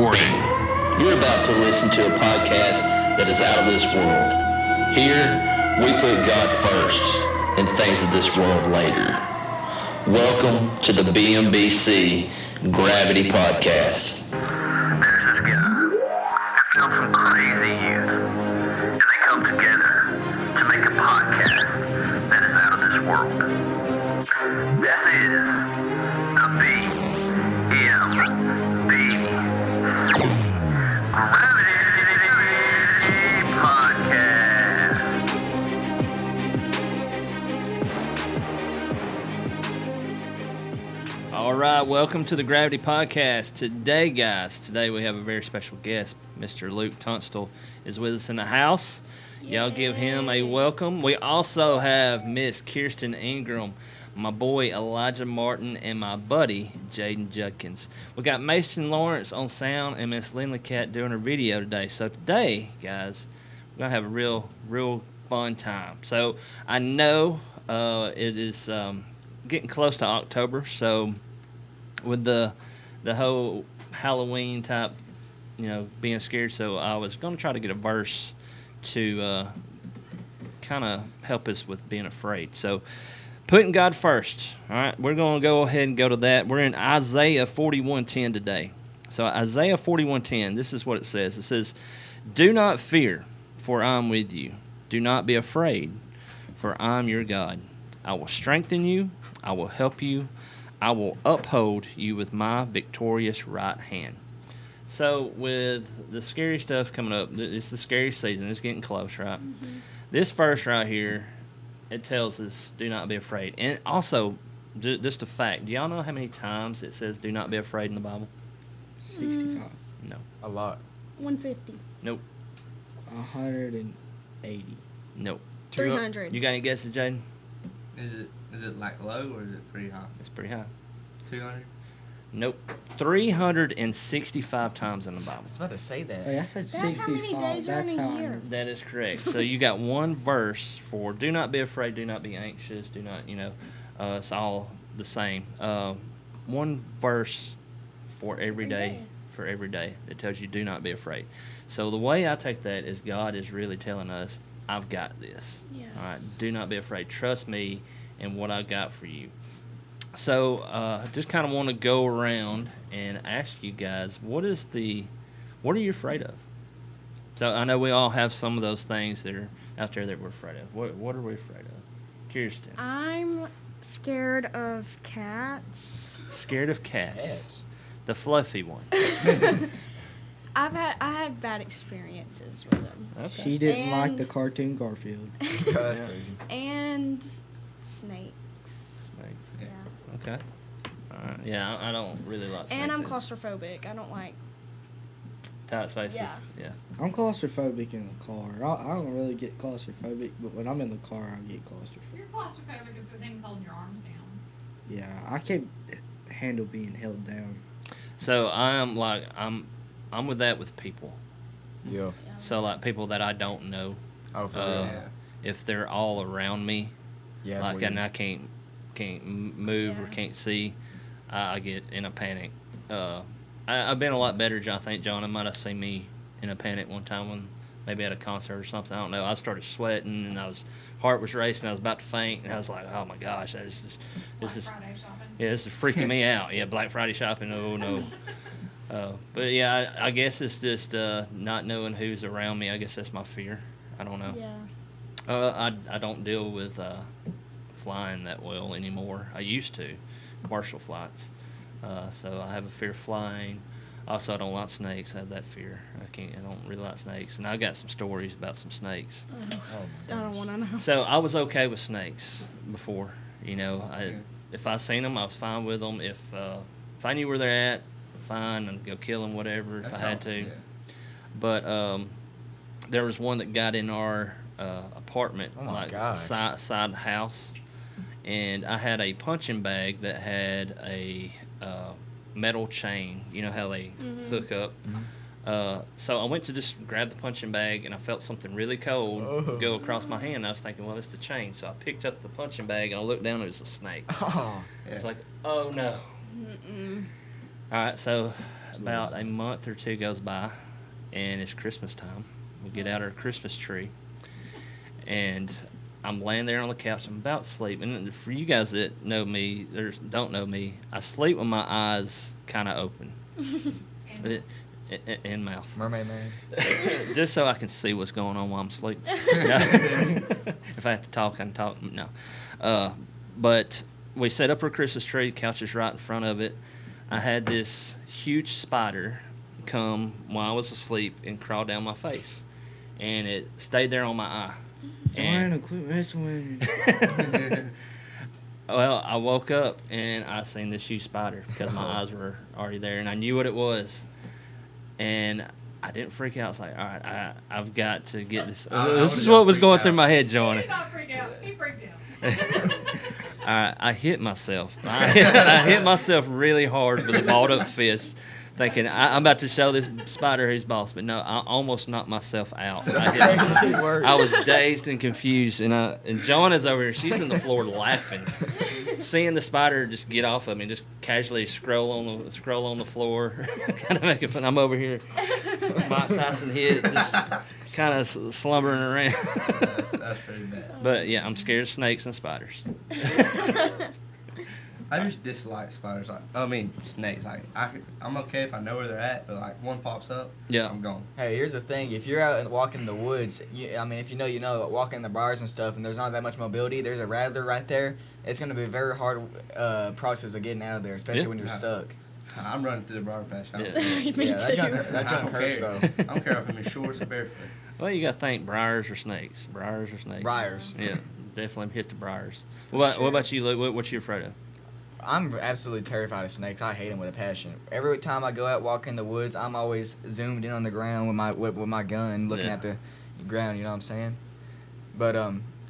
Warning. You're about to listen to a podcast that is out of this world. Here, we put God first and things of this world later. Welcome to the BMBC Gravity Podcast. There's this guy that found some crazy youth, and they come together to make a podcast that is out of this world. This is the BMBC Gravity Podcast. All right, welcome to the Gravity Podcast. Today, we have a very special guest. Mr. Luke Tunstill is with us in the house. Y'all give him a welcome. We also have Miss Kirsten Ingram, my boy Elijah Martin, and my buddy Jaden Judkins. We got Mason Lawrence on sound and Miss Lindley Cat doing her video today. So today, guys, we're going to have a real fun time. So I know it is getting close to October, so with the whole Halloween type, being scared, so I was going to try to get a verse to kind of help us with being afraid. So putting God first. All right, we're going to go ahead and go to that. We're in Isaiah 41:10 today. So Isaiah 41:10, this is what it says. It says, "Do not fear, for I am with you. Do not be afraid, for I am your God. I will strengthen you. I will help you. I will uphold you with my victorious right hand." So with the scary stuff coming up, it's the scary season. It's getting close, right? Mm-hmm. This verse right here, it tells us, do not be afraid. And also, just a fact, do y'all know how many times it says do not be afraid in the Bible? 65. No. A lot. 150. Nope. 180. Nope. 300. You got any guesses, Jaden? Is it like low or is it pretty high? It's pretty high. 200? Nope. 365 times in the Bible. I was about to say that. Wait, I said That's 65. how many days are in a year. That is correct. So you got one verse for do not be afraid, do not be anxious, do not, it's all the same. One verse for every day, that tells you do not be afraid. So the way I take that is God is really telling us, I've got this. Yeah. All right, do not be afraid. Trust me in what I got for you. So just kind of want to go around and ask you guys, what are you afraid of? So I know we all have some of those things that are out there that we're afraid of. What are we afraid of? Kirsten. I'm scared of cats. Scared of cats. The fluffy one. I had bad experiences with them. Okay. She didn't like the And- cartoon Garfield. That's crazy. And snakes. Snakes. Yeah. Okay. All right. Yeah, I don't really like snakes. And I'm either. claustrophobic. I don't like. Tight spaces. Yeah. I'm claustrophobic in the car. I don't really get claustrophobic, but when I'm in the car, I get claustrophobic. You're claustrophobic if things holding your arms down. Yeah, I can't handle being held down. So I'm with that with people. Yeah. So like people that I don't know. Oh, for real. If they're all around me, Yeah. like and I can't move or Yeah. can't see, I get in a panic. I've been a lot better. I think John might have seen me in a panic one time when maybe at a concert or something. I don't know. I started sweating and heart was racing. I was about to faint and I was like, oh my gosh, this is Friday shopping. yeah, this is freaking me out. Yeah, Black Friday shopping. Oh no. But yeah, I guess it's just not knowing who's around me. I guess that's my fear. I don't know. Yeah. I don't deal with flying that well anymore. I used to, commercial flights. So I have a fear of flying. Also, I don't like snakes. I have that fear. I don't really like snakes. And I got some stories about some snakes. I don't want to know. So I was okay with snakes before. If I seen them, I was fine with them. If I knew where they're at, fine, and go kill them, whatever, if I had to. Yeah. But there was one that got in our apartment, Oh my like gosh. side house, and I had a punching bag that had a metal chain. You know how they hook up. So I went to just grab the punching bag, and I felt something really cold go across my hand. I was thinking, well, it's the chain. So I picked up the punching bag, and I looked down, and it was a snake. Oh. It's like, oh no. All right, so about a month or two goes by, and it's Christmas time. We get out our Christmas tree, and I'm laying there on the couch. I'm about to sleep. And for you guys that know me or don't know me, I sleep with my eyes kind of open. And mouth. Mermaid Man. Just so I can see what's going on while I'm asleep. If I have to talk, I can talk. No. But we set up our Christmas tree. Couch is right in front of it. I had this huge spider come while I was asleep and crawl down my face. And it stayed there on my eye. Joanna, quit messing with me. Well, I woke up and I seen this huge spider because my eyes were already there, and I knew what it was. And I didn't freak out. I was like, all right, I've got to get this. This is what was going through my head, He Joanna. did not freak out. He freaked out. All right, I hit myself. I hit myself really hard with a balled up fist, thinking I'm about to show this spider who's boss. But no, I almost knocked myself out. I was dazed and confused, and Joanna's over here. She's on the floor laughing, seeing the spider just get off of me, just casually scroll on the floor, kind of making fun. I'm over here, Mike Tyson hit, just kind of slumbering around. That's pretty bad. But yeah, I'm scared of snakes and spiders. I just dislike spiders. Snakes. I'm okay if I know where they're at, but like one pops up, Yeah. I'm gone. Hey, here's the thing. If you're out and walking in the woods, if you know, walking in the bars and stuff, and there's not that much mobility, there's a rattler right there. It's going to be a very hard process of getting out of there, especially Yeah. when you're stuck. I'm running through the briar patch. I don't Yeah. care. Me Yeah, too. that I junk don't hurts, care. though. I don't care if I'm in shorts or barefoot. Well, you got to think briars or snakes. Briars or snakes. Briars. Yeah, definitely hit the briars. What about you, Luke? What you afraid of? I'm absolutely terrified of snakes. I hate them with a passion. Every time I go out walking in the woods, I'm always zoomed in on the ground with my gun, looking Yeah. at the ground. You know what I'm saying? But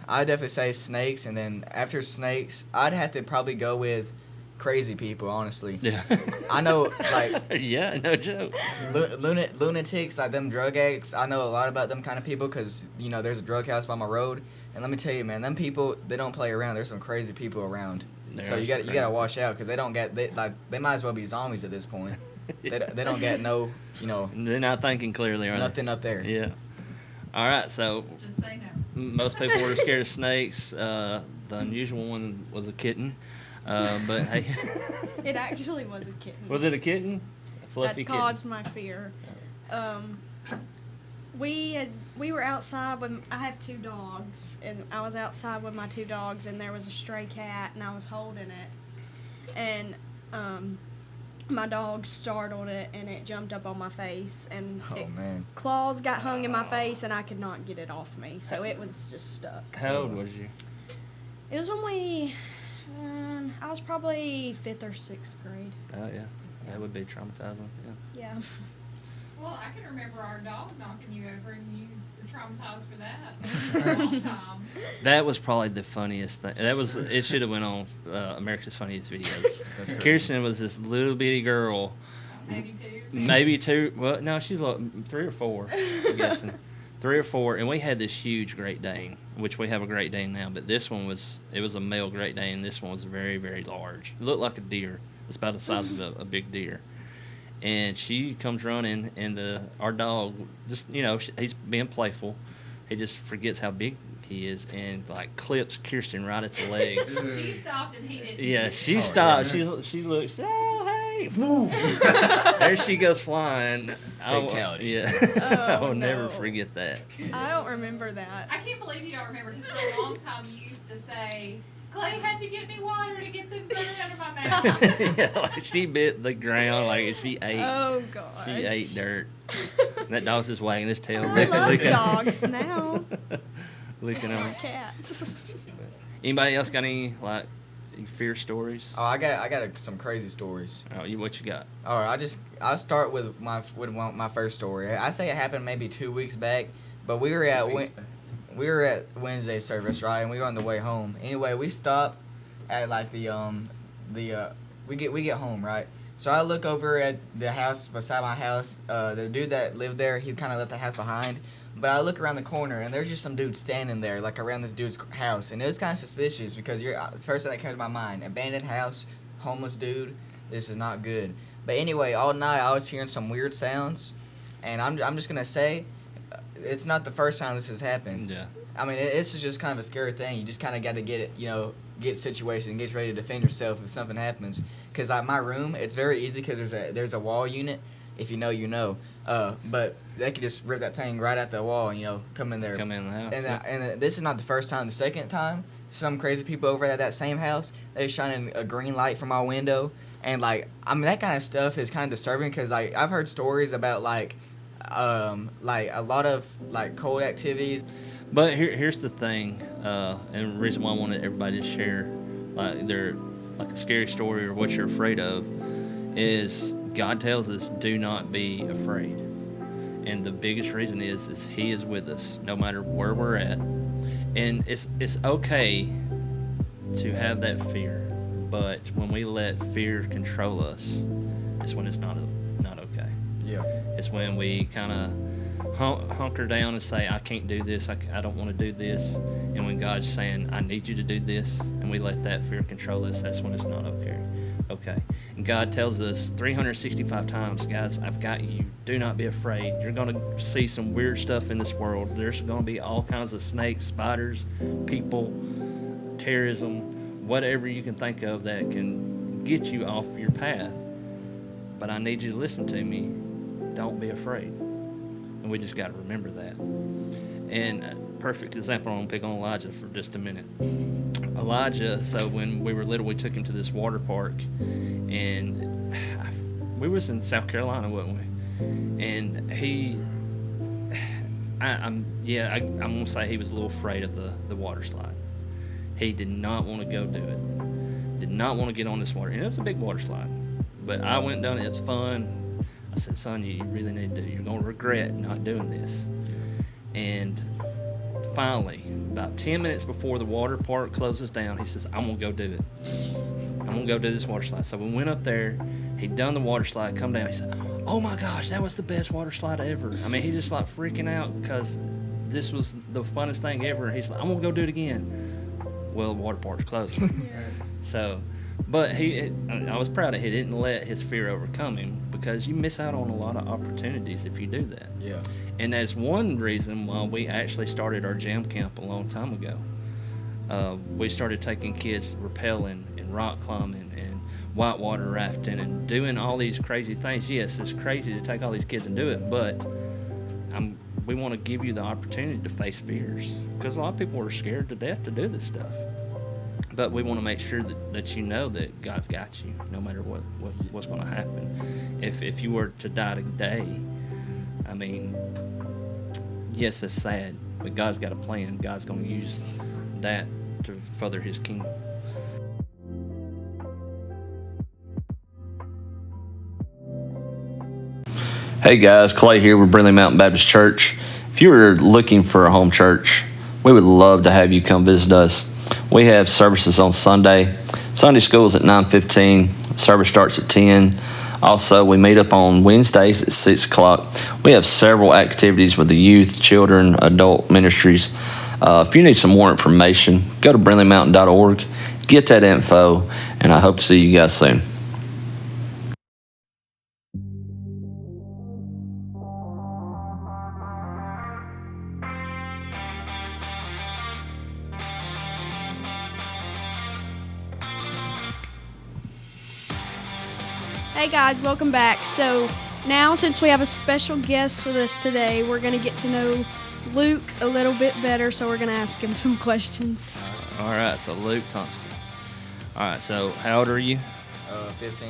I'd definitely say snakes, and then after snakes, I'd have to probably go with crazy people. Honestly, Yeah. I know like Yeah, no joke. lunatics, like them drug addicts. I know a lot about them kind of people because there's a drug house by my road, and let me tell you, man, them people, they don't play around. There's some crazy people around. There So are you some got crazy watch out because they might as well be zombies at this point. They don't get no They're not thinking clearly, are nothing up there. they? Yeah. All right, so Just say no. most people were scared of snakes. The unusual one was a kitten. But hey, It actually was a kitten. was it a kitten? A fluffy That kitten? caused my fear. We were outside with. I have 2 dogs, and I was outside with my 2 dogs, and there was a stray cat, and I was holding it, and my dog startled it, and it jumped up on my face, and Oh man. claws got hung in my face, and I could not get it off me, so it was just stuck. How old was you? It was when we. I was probably 5th or 6th grade. Oh yeah, that would be traumatizing. Yeah. Yeah. Well, I can remember our dog knocking you over, and you were traumatized for that for a long time. That was probably the funniest thing. It should have went on America's Funniest Videos. That's crazy. Kirsten was this little bitty girl, Maybe two. maybe 2. Well, no, she's like 3 or 4, I'm guessing. 3 or 4, and we had this huge Great Dane, which we have a Great Dane now, but this one was a male Great Dane, and this one was very, very large. It looked like a deer. It's about the size of a big deer. And she comes running, and our dog, just, he's being playful. He just forgets how big he is and, like, clips Kirsten right at the legs. She stopped and he didn't. Yeah, she stopped. yeah. She looks, oh, hey. There she goes flying. Fatality. Yeah. Oh, I will never no. forget that. I don't remember that. I can't believe you don't remember, because for a long time you used to say, Clay had to get me water to get them food out of my mouth. Yeah, like she bit the ground like she ate. Oh gosh. She ate dirt. And that dog's just wagging his tail. I love licking- dogs now. licking Just on. like cats. Anybody else got any fear stories? Oh, I got some crazy stories. Oh, what you got? All right, I'll start with my first story. I say it happened maybe 2 weeks back, but we were at Wednesday service, right, and we were on the way home. Anyway, we stopped at like we get home, right. So I look over at the house beside my house. The dude that lived there, he kind of left the house behind. But I look around the corner, and there's just some dude standing there, like around this dude's house. And it was kind of suspicious because the first thing that came to my mind, abandoned house, homeless dude, this is not good. But anyway, all night I was hearing some weird sounds, and I'm just gonna say, it's not the first time this has happened. Yeah. I mean, this is just kind of a scary thing. You just kind of got to get it, get situation, get ready to defend yourself if something happens. Because my room, it's very easy because there's a wall unit. If you know, you know. But they could just rip that thing right out the wall and come in there. Come in the house. And this is not the first time. The second time, some crazy people over at that same house, they was shining a green light from my window, and that kind of stuff is kind of disturbing because I've heard stories about a lot of cold activities. But here's the thing, and the reason why I wanted everybody to share their a scary story or what you're afraid of is God tells us, do not be afraid. And the biggest reason is He is with us no matter where we're at. And it's okay to have that fear, but when we let fear control us, it's when it's not okay. Yeah. It's when we kind of hunker down and say, I can't do this, I don't want to do this. And when God's saying, I need you to do this, and we let that fear control us, that's when it's not okay. And God tells us 365 times, guys, I've got you. Do not be afraid. You're going to see some weird stuff in this world. There's going to be all kinds of snakes, spiders, people, terrorism, whatever you can think of that can get you off your path. But I need you to listen to me. Don't be afraid. And we just got to remember that. And a perfect example, I'm going to pick on Elijah for just a minute. Elijah, so when we were little, we took him to this water park, and we was in South Carolina, wasn't we? And I'm going to say he was a little afraid of the water slide. He did not want to go do it. Did not want to get on this water. And it was a big water slide. But I went down it. It's fun. I said, son, you really need to do it. You're going to regret not doing this. And finally, about 10 minutes before the water park closes down, he says, I'm going to go do it. I'm going to go do this water slide. So we went up there. He'd done the water slide, come down. He said, oh, my gosh, that was the best water slide ever. I mean, he just freaking out because this was the funnest thing ever. And he's like, I'm going to go do it again. Well, the water park's closing. So, but I was proud of he didn't let his fear overcome him, because you miss out on a lot of opportunities if you do that. Yeah. And that's one reason why we actually started our jam camp a long time ago. We started taking kids rappelling and rock climbing and whitewater rafting and doing all these crazy things. Yes, it's crazy to take all these kids and do it, but we want to give you the opportunity to face fears, because a lot of people are scared to death to do this stuff. But we want to make sure that you know that God's got you no matter what's going to happen. If you were to die today, I mean, yes, it's sad, but God's got a plan. God's going to use that to further His kingdom. Hey guys, Clay here with Brindley Mountain Baptist Church. If you are looking for a home church, we would love to have you come visit us. We have services on Sunday. Sunday school is at 9:15. Service starts at 10. Also, we meet up on Wednesdays at 6 o'clock. We have several activities with the youth, children, adult ministries. If you need some more information, go to brindleymountain.org, get that info, and I hope to see you guys soon. Hey guys, welcome back. So now, since we have a special guest with us today, we're going to get to know Luke a little bit better, so we're going to ask him some questions. All right, so Luke Tunstill. All right, so how old are you? 15.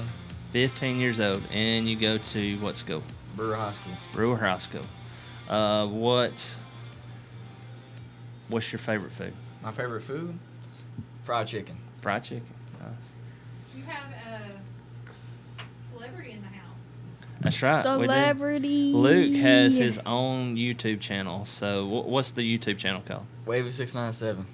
15 years old, and you go to what school? Brewer High School. Brewer High School. What's your favorite food? My favorite food? Fried chicken. Fried chicken. Nice. You have a celebrity in the house. That's right. Celebrity. Luke has his own YouTube channel. So what's the YouTube channel called? Wavy 697.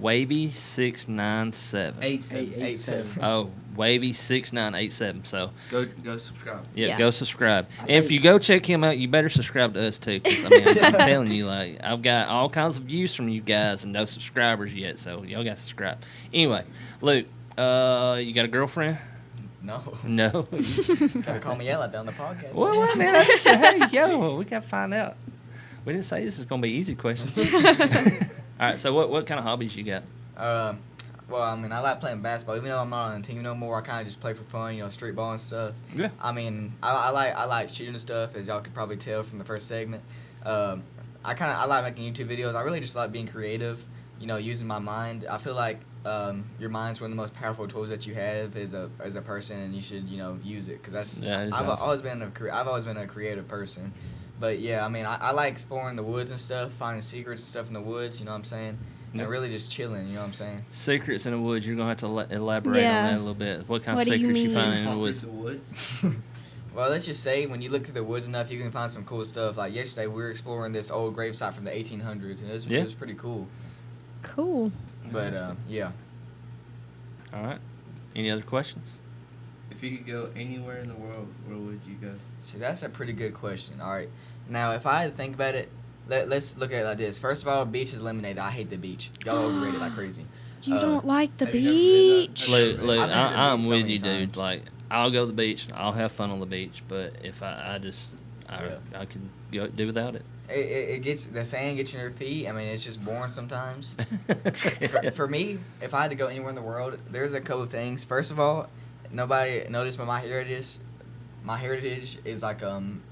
Wavy 697. 87. Oh, Wavy 6987. So Go subscribe. yeah, go subscribe. And if you go check him out, you better subscribe to us too. Because I'm telling you, I've got all kinds of views from you guys and no subscribers yet. So y'all got to subscribe. Anyway, Luke, you got a girlfriend? No. No. Gotta call me out like that on the podcast. Well, man. man, I just said, hey, yo, we got to find out. We didn't say this is going to be easy questions. All right, so what kind of hobbies you got? Well, I mean, I like playing basketball. Even though I'm not on the team no more, I kind of just play for fun, street ball and stuff. Yeah. I mean, I like shooting stuff, as y'all could probably tell from the first segment. I like making YouTube videos. I really just like being creative, using my mind. I feel like your mind's one of the most powerful tools that you have as a person, and you should use it, because I've always been a creative person. But yeah, I mean, I like exploring the woods and stuff, finding secrets and stuff in the woods. You know what I'm saying? And really just chilling. You know what I'm saying? Secrets in the woods. You're gonna have to elaborate on that a little bit. What kind of secrets you find in the woods? Well, let's just say when you look through the woods enough, you can find some cool stuff. Like yesterday, we were exploring this old gravesite from the 1800s, and it was pretty cool. Cool. But yeah. All right. Any other questions? If you could go anywhere in the world, where would you go? See, that's a pretty good question. All right. Now, if I had to think about it, let's look at it like this. First of all, beach is eliminated. I hate the beach. Y'all overrate it like crazy. You don't like the have you never been beach? Luke, I've been to the I'm beach so with many you, dude. times. Like, I'll go to the beach. I'll have fun on the beach. But if I could go do without it. It gets, the sand gets in your feet. I mean, it's just boring sometimes. For me, if I had to go anywhere in the world, there's a couple of things. First of all, nobody noticed, but my heritage is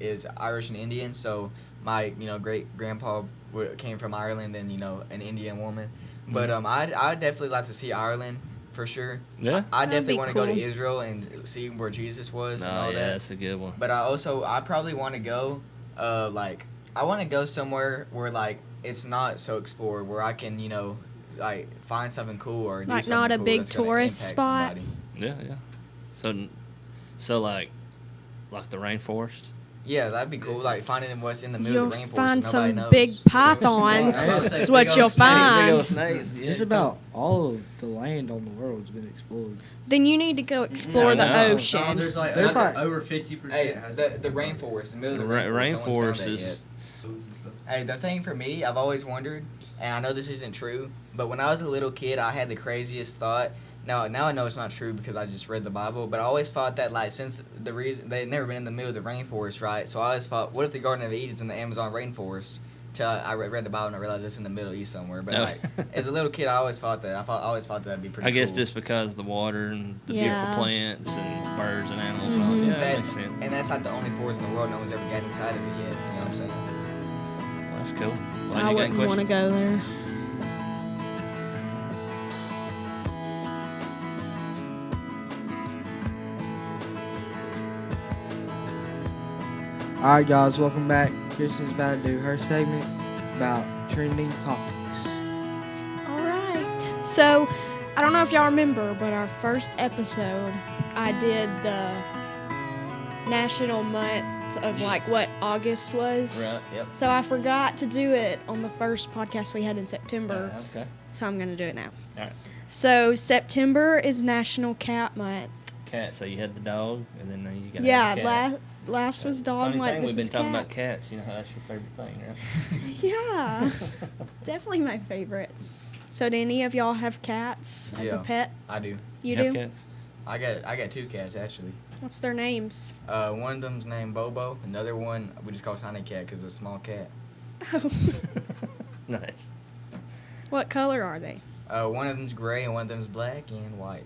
is Irish and Indian. So my great grandpa came from Ireland, and an Indian woman. But I'd definitely like to see Ireland for sure. Yeah. I That'd definitely be want to go to cool. Israel and see where Jesus was and Oh, all yeah, that. that's a good one. But I probably want to go I want to go somewhere where it's not so explored, where I can find something cool or do Like something not a cool big that's gonna tourist impact spot? somebody. Yeah. So like the rainforest. Yeah, that'd be cool. Like finding what's in the middle You'll of the rainforest. find and nobody some knows. big pythons. Yeah. Is what you'll find. Just about all of the land on the world's been explored. Then you need to go explore the No. ocean. There's There's like- over 50%. Hey, has the rainforest, the middle of the The rainforest. No one's rainforest found that is. yet. Hey, the thing for me, I've always wondered, and I know this isn't true, but when I was a little kid, I had the craziest thought. Now I know it's not true because I just read the Bible, but I always thought that since the reason they'd never been in the middle of the rainforest, right? So I always thought, what if the Garden of Eden's in the Amazon rainforest? Till I read the Bible and I realized it's in the Middle East somewhere. But Oh. as a little kid, I always thought that. I always thought that'd be pretty. I guess cool. just because the water and the Yeah. beautiful plants and birds and animals. Mhm. And all, yeah, that That- makes sense. And that's the only forest in the world no one's ever gotten inside of it yet. You know what I'm saying? Well, that's cool. Elijah, I you got wouldn't want to questions? go there. Alright guys, welcome back. Kirsten's about to do her segment about trending topics. All right. So, I don't know if y'all remember, but our first episode, I did the national month of what August was. Right. Yep. So I forgot to do it on the first podcast we had in September. Okay. So I'm going to do it now. All right. So September is National Cat Month. Cat. So you had the dog, and then you got Yeah, the cat. last was dog Funny month. thing, This we've been is talking cat. about cats. You know how that's your favorite thing, right? Yeah, definitely my favorite. So do any of y'all have cats as a Yeah. pet? I do. You have do? Cats? I got two cats actually. What's their names? One of them's named Bobo. Another one we just call Tiny Cat because it's a small cat. Nice. What color are they? One of them's gray and one of them's black and white.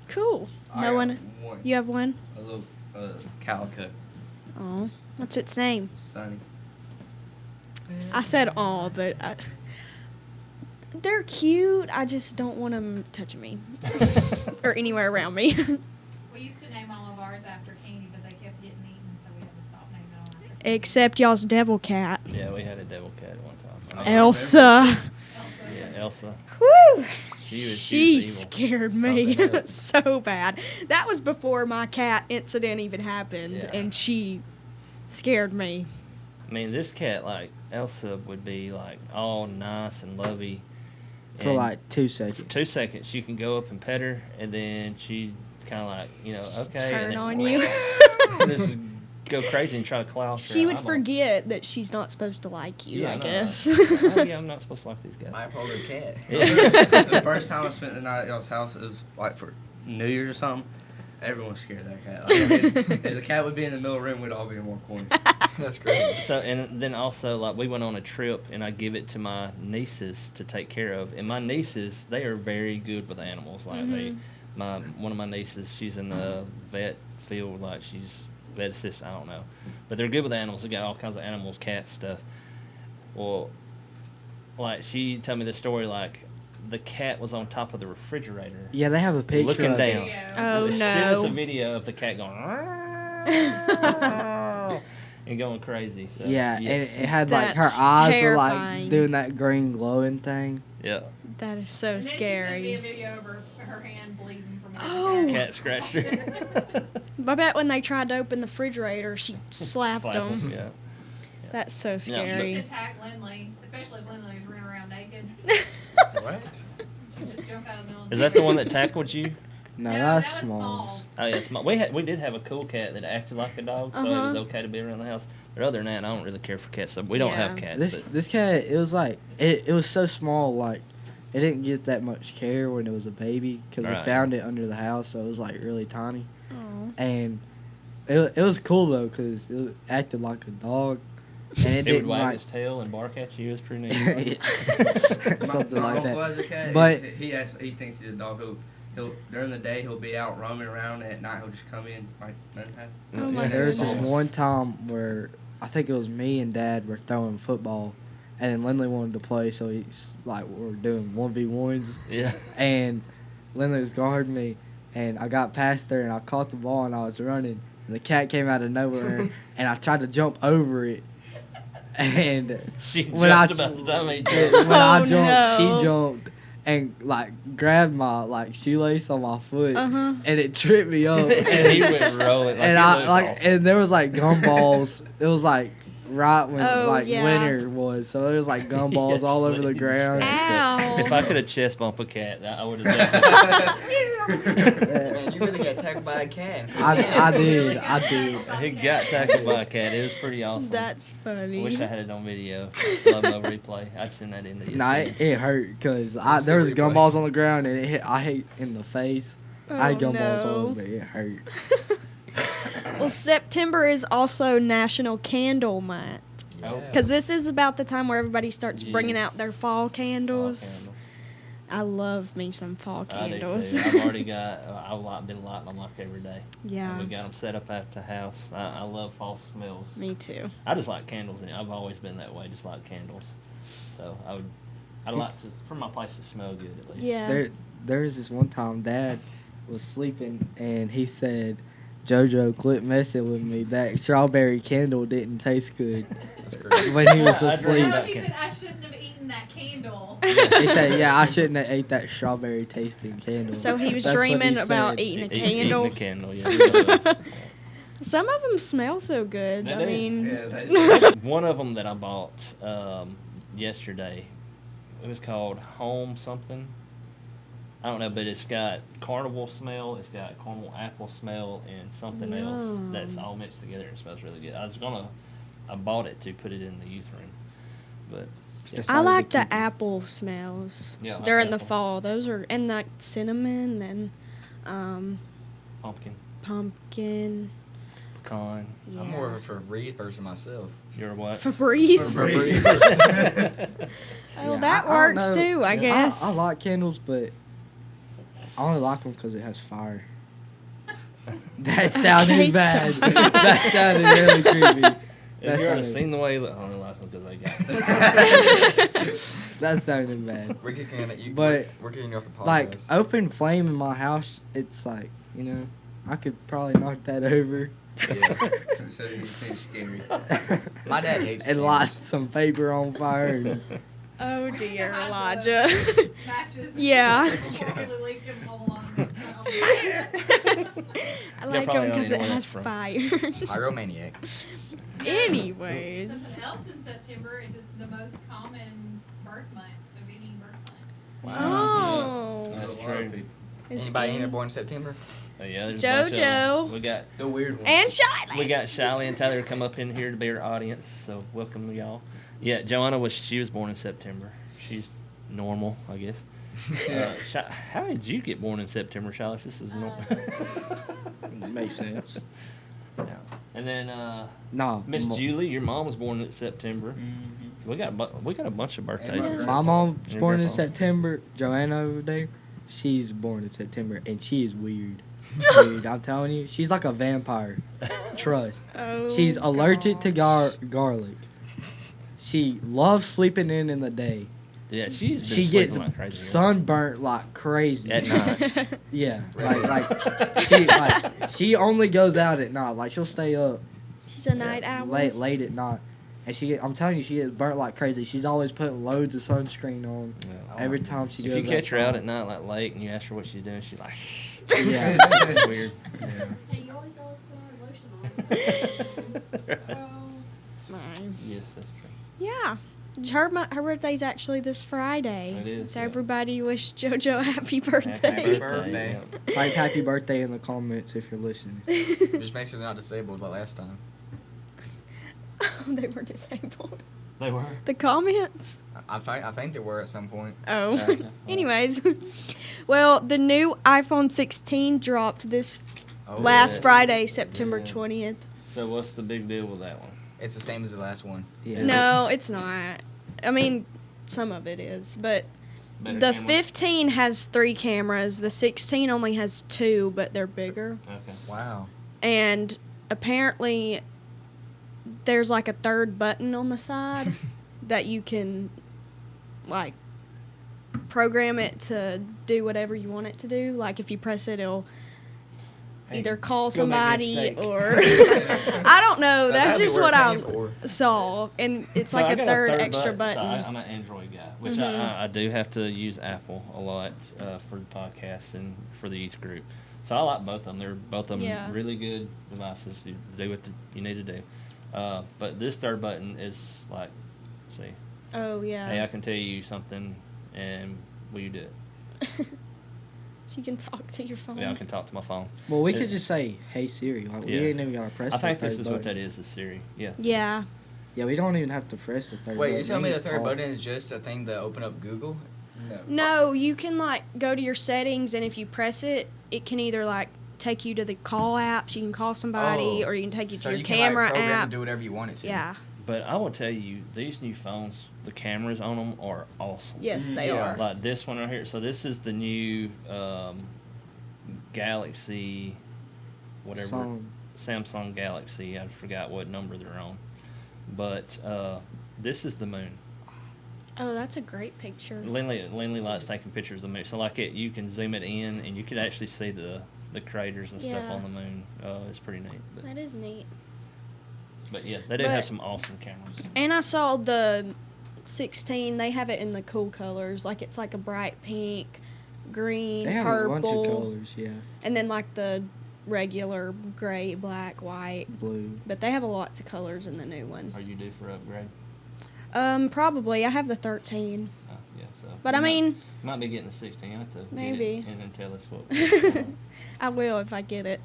Cool. I No got one. one. You have one? A little calico. Oh, what's its name? Sunny. I said all, but they're cute. I just don't want them touching me or anywhere around me. We used to name all of ours after Candy, but they kept getting eaten, so we had to stop naming them all after Except y'all's devil cat, Yeah, we had a devil cat at one time. Elsa. Elsa. Yeah, Elsa. Woo! She She was evil. scared So me bad. so bad. That was before my cat incident even happened, Yeah. and she scared me. I mean, this cat, like Elsa, would be like all nice and lovey. For and like 2 seconds. for 2 seconds, you can go up and pet her, and then she kind of like, okay. Turn and then, on you. and just go crazy and try to claw off She your would eyeball. forget that she's not supposed to like you, Yeah, I no, guess. Oh, yeah, I'm not supposed to like these guys. Bipolar cat. Yeah. The first time I spent the night at y'all's house, it was like for New Year's or something. everyone's scared of that cat. Like, if the cat would be in the middle of the room, we'd all be in one corner. That's great. So, and then also, like, we went on a trip, and I give it to my nieces to take care of. And my nieces, they are very good with animals. Like, one of my nieces, she's in the vet field, like, she's vet assistant, I don't know. But they're good with animals. They got all kinds of animals, cats, stuff. Well, like, she told me the story, like, the cat was on top of the refrigerator. Yeah, they have a picture looking of down. it. Oh, They sent us a no. video of the cat going and going crazy. So, Yeah, yes. and it had like her That's eyes were terrifying. like doing that green glowing thing. Yeah. That is so And then she sent me a scary. video of her hand bleeding from Oh. Cat scratched her. I bet when they tried to open the refrigerator, she slapped Slap them. 'em, yeah. That's so She scary. used to attack Lindley, especially if Lindley was running around naked. What? She just jumped out of the middle of Is that the one that tackled you? No, No, that's that was small. Oh yeah, small. We did have a cool cat that acted like a dog, so it was Uh-huh. okay to be around the house. But other than that, I don't really care for cats. So we don't have Yeah. cats. This cat, it was like it was so small, like it didn't get that much care when it was a baby because we Right. found it under the house, so it was like really tiny. Oh. And it was cool though because it acted like a dog, and it It would didn't wag like his tail and bark at you. It was pretty neat. something my like uncle that. has a cat. But- he thinks he's a dog. He'll during the day he'll be out roaming around, and at night he'll just come in like nothing happened. Oh my There was this goodness. one time where I think it was me and Dad were throwing football, and then Lindley wanted to play, so he's like we're doing 1v1s, Yeah. and Lindley was guarding me, and I got past her and I caught the ball and I was running, and the cat came out of nowhere, and I tried to jump over it, and She when jumped I about the time he when jumped. I Oh, jumped, no. she jumped. And like grabbed my like shoelace on my foot, Uh-huh. and it tripped me up. And he went rolling. Like and he I looked like, awful. and there was like gumballs. It was like right when Oh, like yeah. winter was, so there was like gumballs Yes, all over the ladies. ground. Ow. If I could have chest bumped a cat, I would have definitely. Man, you really got tackled by a cat. I did. He got tackled by a cat. It was pretty awesome. That's I funny. wish I had it on video. Slow-mo replay. I'd send that in to you. Nah, it hurt because there was gumballs on the ground and it hit. I hit in the face. I had Oh, gumballs no. all over, but it hurt. Well, September is also National Candle Month. Oh. Because this is about the time where everybody starts bringing Yes. out their fall candles. Candles. I love me some fall I do candles. too. I've already got. I've been lighting them like every day. Yeah, We got them set up at the house. I love fall smells. me too. I just like candles. I've always been that way. Just like candles. So I'd like to for my place to smell good at least. Yeah. There was this one time Dad was sleeping and he said, "JoJo, quit messing with me. That strawberry candle didn't taste good." That's great. When he was I asleep. drank No, that he can- said I shouldn't have eaten that candle. He said, "Yeah, I shouldn't have ate that strawberry tasting candle." So he was That's what he dreaming about said. eating a Eating candle. a candle. Yeah. he was. Some of them smell so good. They I do. mean, Yeah, One of them that I bought yesterday, it was called Home something. I don't know, but it's got carnival smell, it's got caramel apple smell, and something else that's Yum. all mixed together and smells really good. I bought it to put it in the youth room, but I like the apple smells Yeah, I like during the apple. fall. Those are and like cinnamon and pumpkin, pumpkin. pecan. Yeah. I'm more of a Febreze person myself. You're what? Febreze. Febreze person. Oh, Yeah, that I don't works know. too, I guess. I like candles, but I only like them because it has fire. That sounded Okay, bad. Tom. That sounded really creepy. If you ever sounded- seen the way I only like them because they got. That sounded bad. We're kicking you. But, we're kicking you off the podcast. Like open flame in my house, it's like I could probably knock that over. So he's scary. My dad hates And candles. light some paper on fire. And, Oh I think dear, it has Elijah. Matches. Yeah. Before we really leak them all on the stove. I like probably them don't because know it where has that's from. fire. Pyromaniac. Anyways. Something else in September is it's the most common birth month of any birth month. Oh. That's A lot of true. people. Is Anybody any- in born in September? Oh, yeah, there's a bunch of 'em. JoJo. We got The weird one. And Shiley. We got Shiley and Tyler come up in here to be our audience, so welcome y'all. Yeah, Joanna she was born in September. She's normal, I guess. How did you get born in September, Charlotte? This is more. Makes sense. Yeah. And then No, Miss Julie, your mom was born in September. So we got a bunch of birthdays. And my mom was Your born in grandpa. September. Joanna over there, she's born in September, and she is weird. Dude, I'm telling you, she's like a vampire. Trust. Oh, She's allergic to garlic. She loves sleeping in the day. Yeah, she's been She sleeping gets like crazy. sunburnt like crazy. At night. Yeah, she only goes out at night. Like she'll stay up She's a night owl. late at night, and I'm telling you, she gets burnt like crazy. She's always putting loads of sunscreen on Yeah. every time she goes. If you catch her out outside. at night like late and you ask her what she's doing, she's like, Yeah. it's weird. Hey, you always tell us to put our lotion on. Mine. Yes, that's true. Yeah. Her birthday's actually this Friday. It is, So yeah. everybody wish JoJo a happy birthday. Happy birthday. yeah. Type happy birthday in the comments if you're listening. Just make sure they're not disabled like last time. They were disabled. They were. The comments? I think they were at some point. Oh. Okay. Anyways. Well, the new iPhone 16 dropped this Oh, last yeah. Friday, September Yeah. 20th. So what's the big deal with that one? It's the same as the last one. Yeah. No, it's not. I mean, some of it is, but Better the camera? 15 has 3 cameras. The 16 only has 2, but they're bigger. Okay. Wow. And apparently there's like a third button on the side that you can like program it to do whatever you want it to do. Like if you press it, it'll either call you'll make a somebody mistake. or I don't know. That's That'd be just worth what I paying for. saw, and it's So like I a got third extra So button. I'm an Android guy, which Mhm. I do have to use Apple a lot for the podcast and for the youth group. So I like both of them. They're both of them Yeah. really good devices. You do what you need to do. But this third button is like, see, Oh yeah. hey, I can tell you something, and will you do it? So you can talk to your phone. Yeah, I can talk to my phone. Well, we Yeah. could just say, "Hey Siri." Like Yeah. we ain't even gotta press. I think the this third is what button. that is Siri. Yeah. Yeah. Yeah, we don't even have to press the third. Wait, button. you're telling We me the just third talk. button is just a thing to open up Google? No, you can like go to your settings, and if you press it, it can either like take you to the call apps. You can call somebody, Oh. or you can take you to So your you camera can, like, program app. and do whatever you want it to. Yeah. But I will tell you, these new phones, the cameras on them are awesome. Yes, they Yeah. are. Like this one right here. So this is the new Galaxy, whatever, Song. Samsung Galaxy. I forgot what number they're on, but this is the moon. Oh, that's a great picture. Lindley likes taking pictures of the moon. So like you can zoom it in, and you can actually see the craters and stuff Yeah. on the moon. It's pretty neat. That is neat. But yeah, they do But- have some awesome cameras. And I saw the 16. They have it in the cool colors. Like it's like a bright pink, green, They have purple, a bunch of colors. Yeah, and then like the regular gray, black, white. blue. But they have lots of colors in the new one. Are you due for upgrade? Probably. I have the 13. Oh, yeah. So. But you I mean, might be getting the 16. I have to Maybe. get it and then tell us what. what's going on. I will if I get it.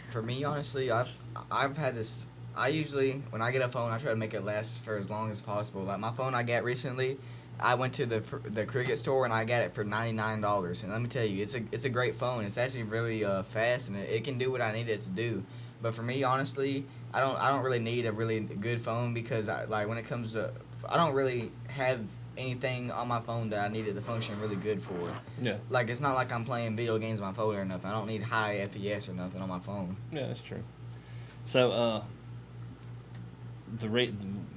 For me, honestly, I've had this. I usually, when I get a phone, I try to make it last for as long as possible. Like my phone I got recently, I went to the Cricket store and I got it for $99. And let me tell you, it's a great phone. It's actually really fast and it can do what I need it to do. But for me, honestly, I don't really need a really good phone because when it comes to, I don't really have anything on my phone that I needed to function really good for. Yeah. Like it's not like I'm playing video games on my phone or nothing. I don't need high FPS or nothing on my phone. Yeah, that's true. So, the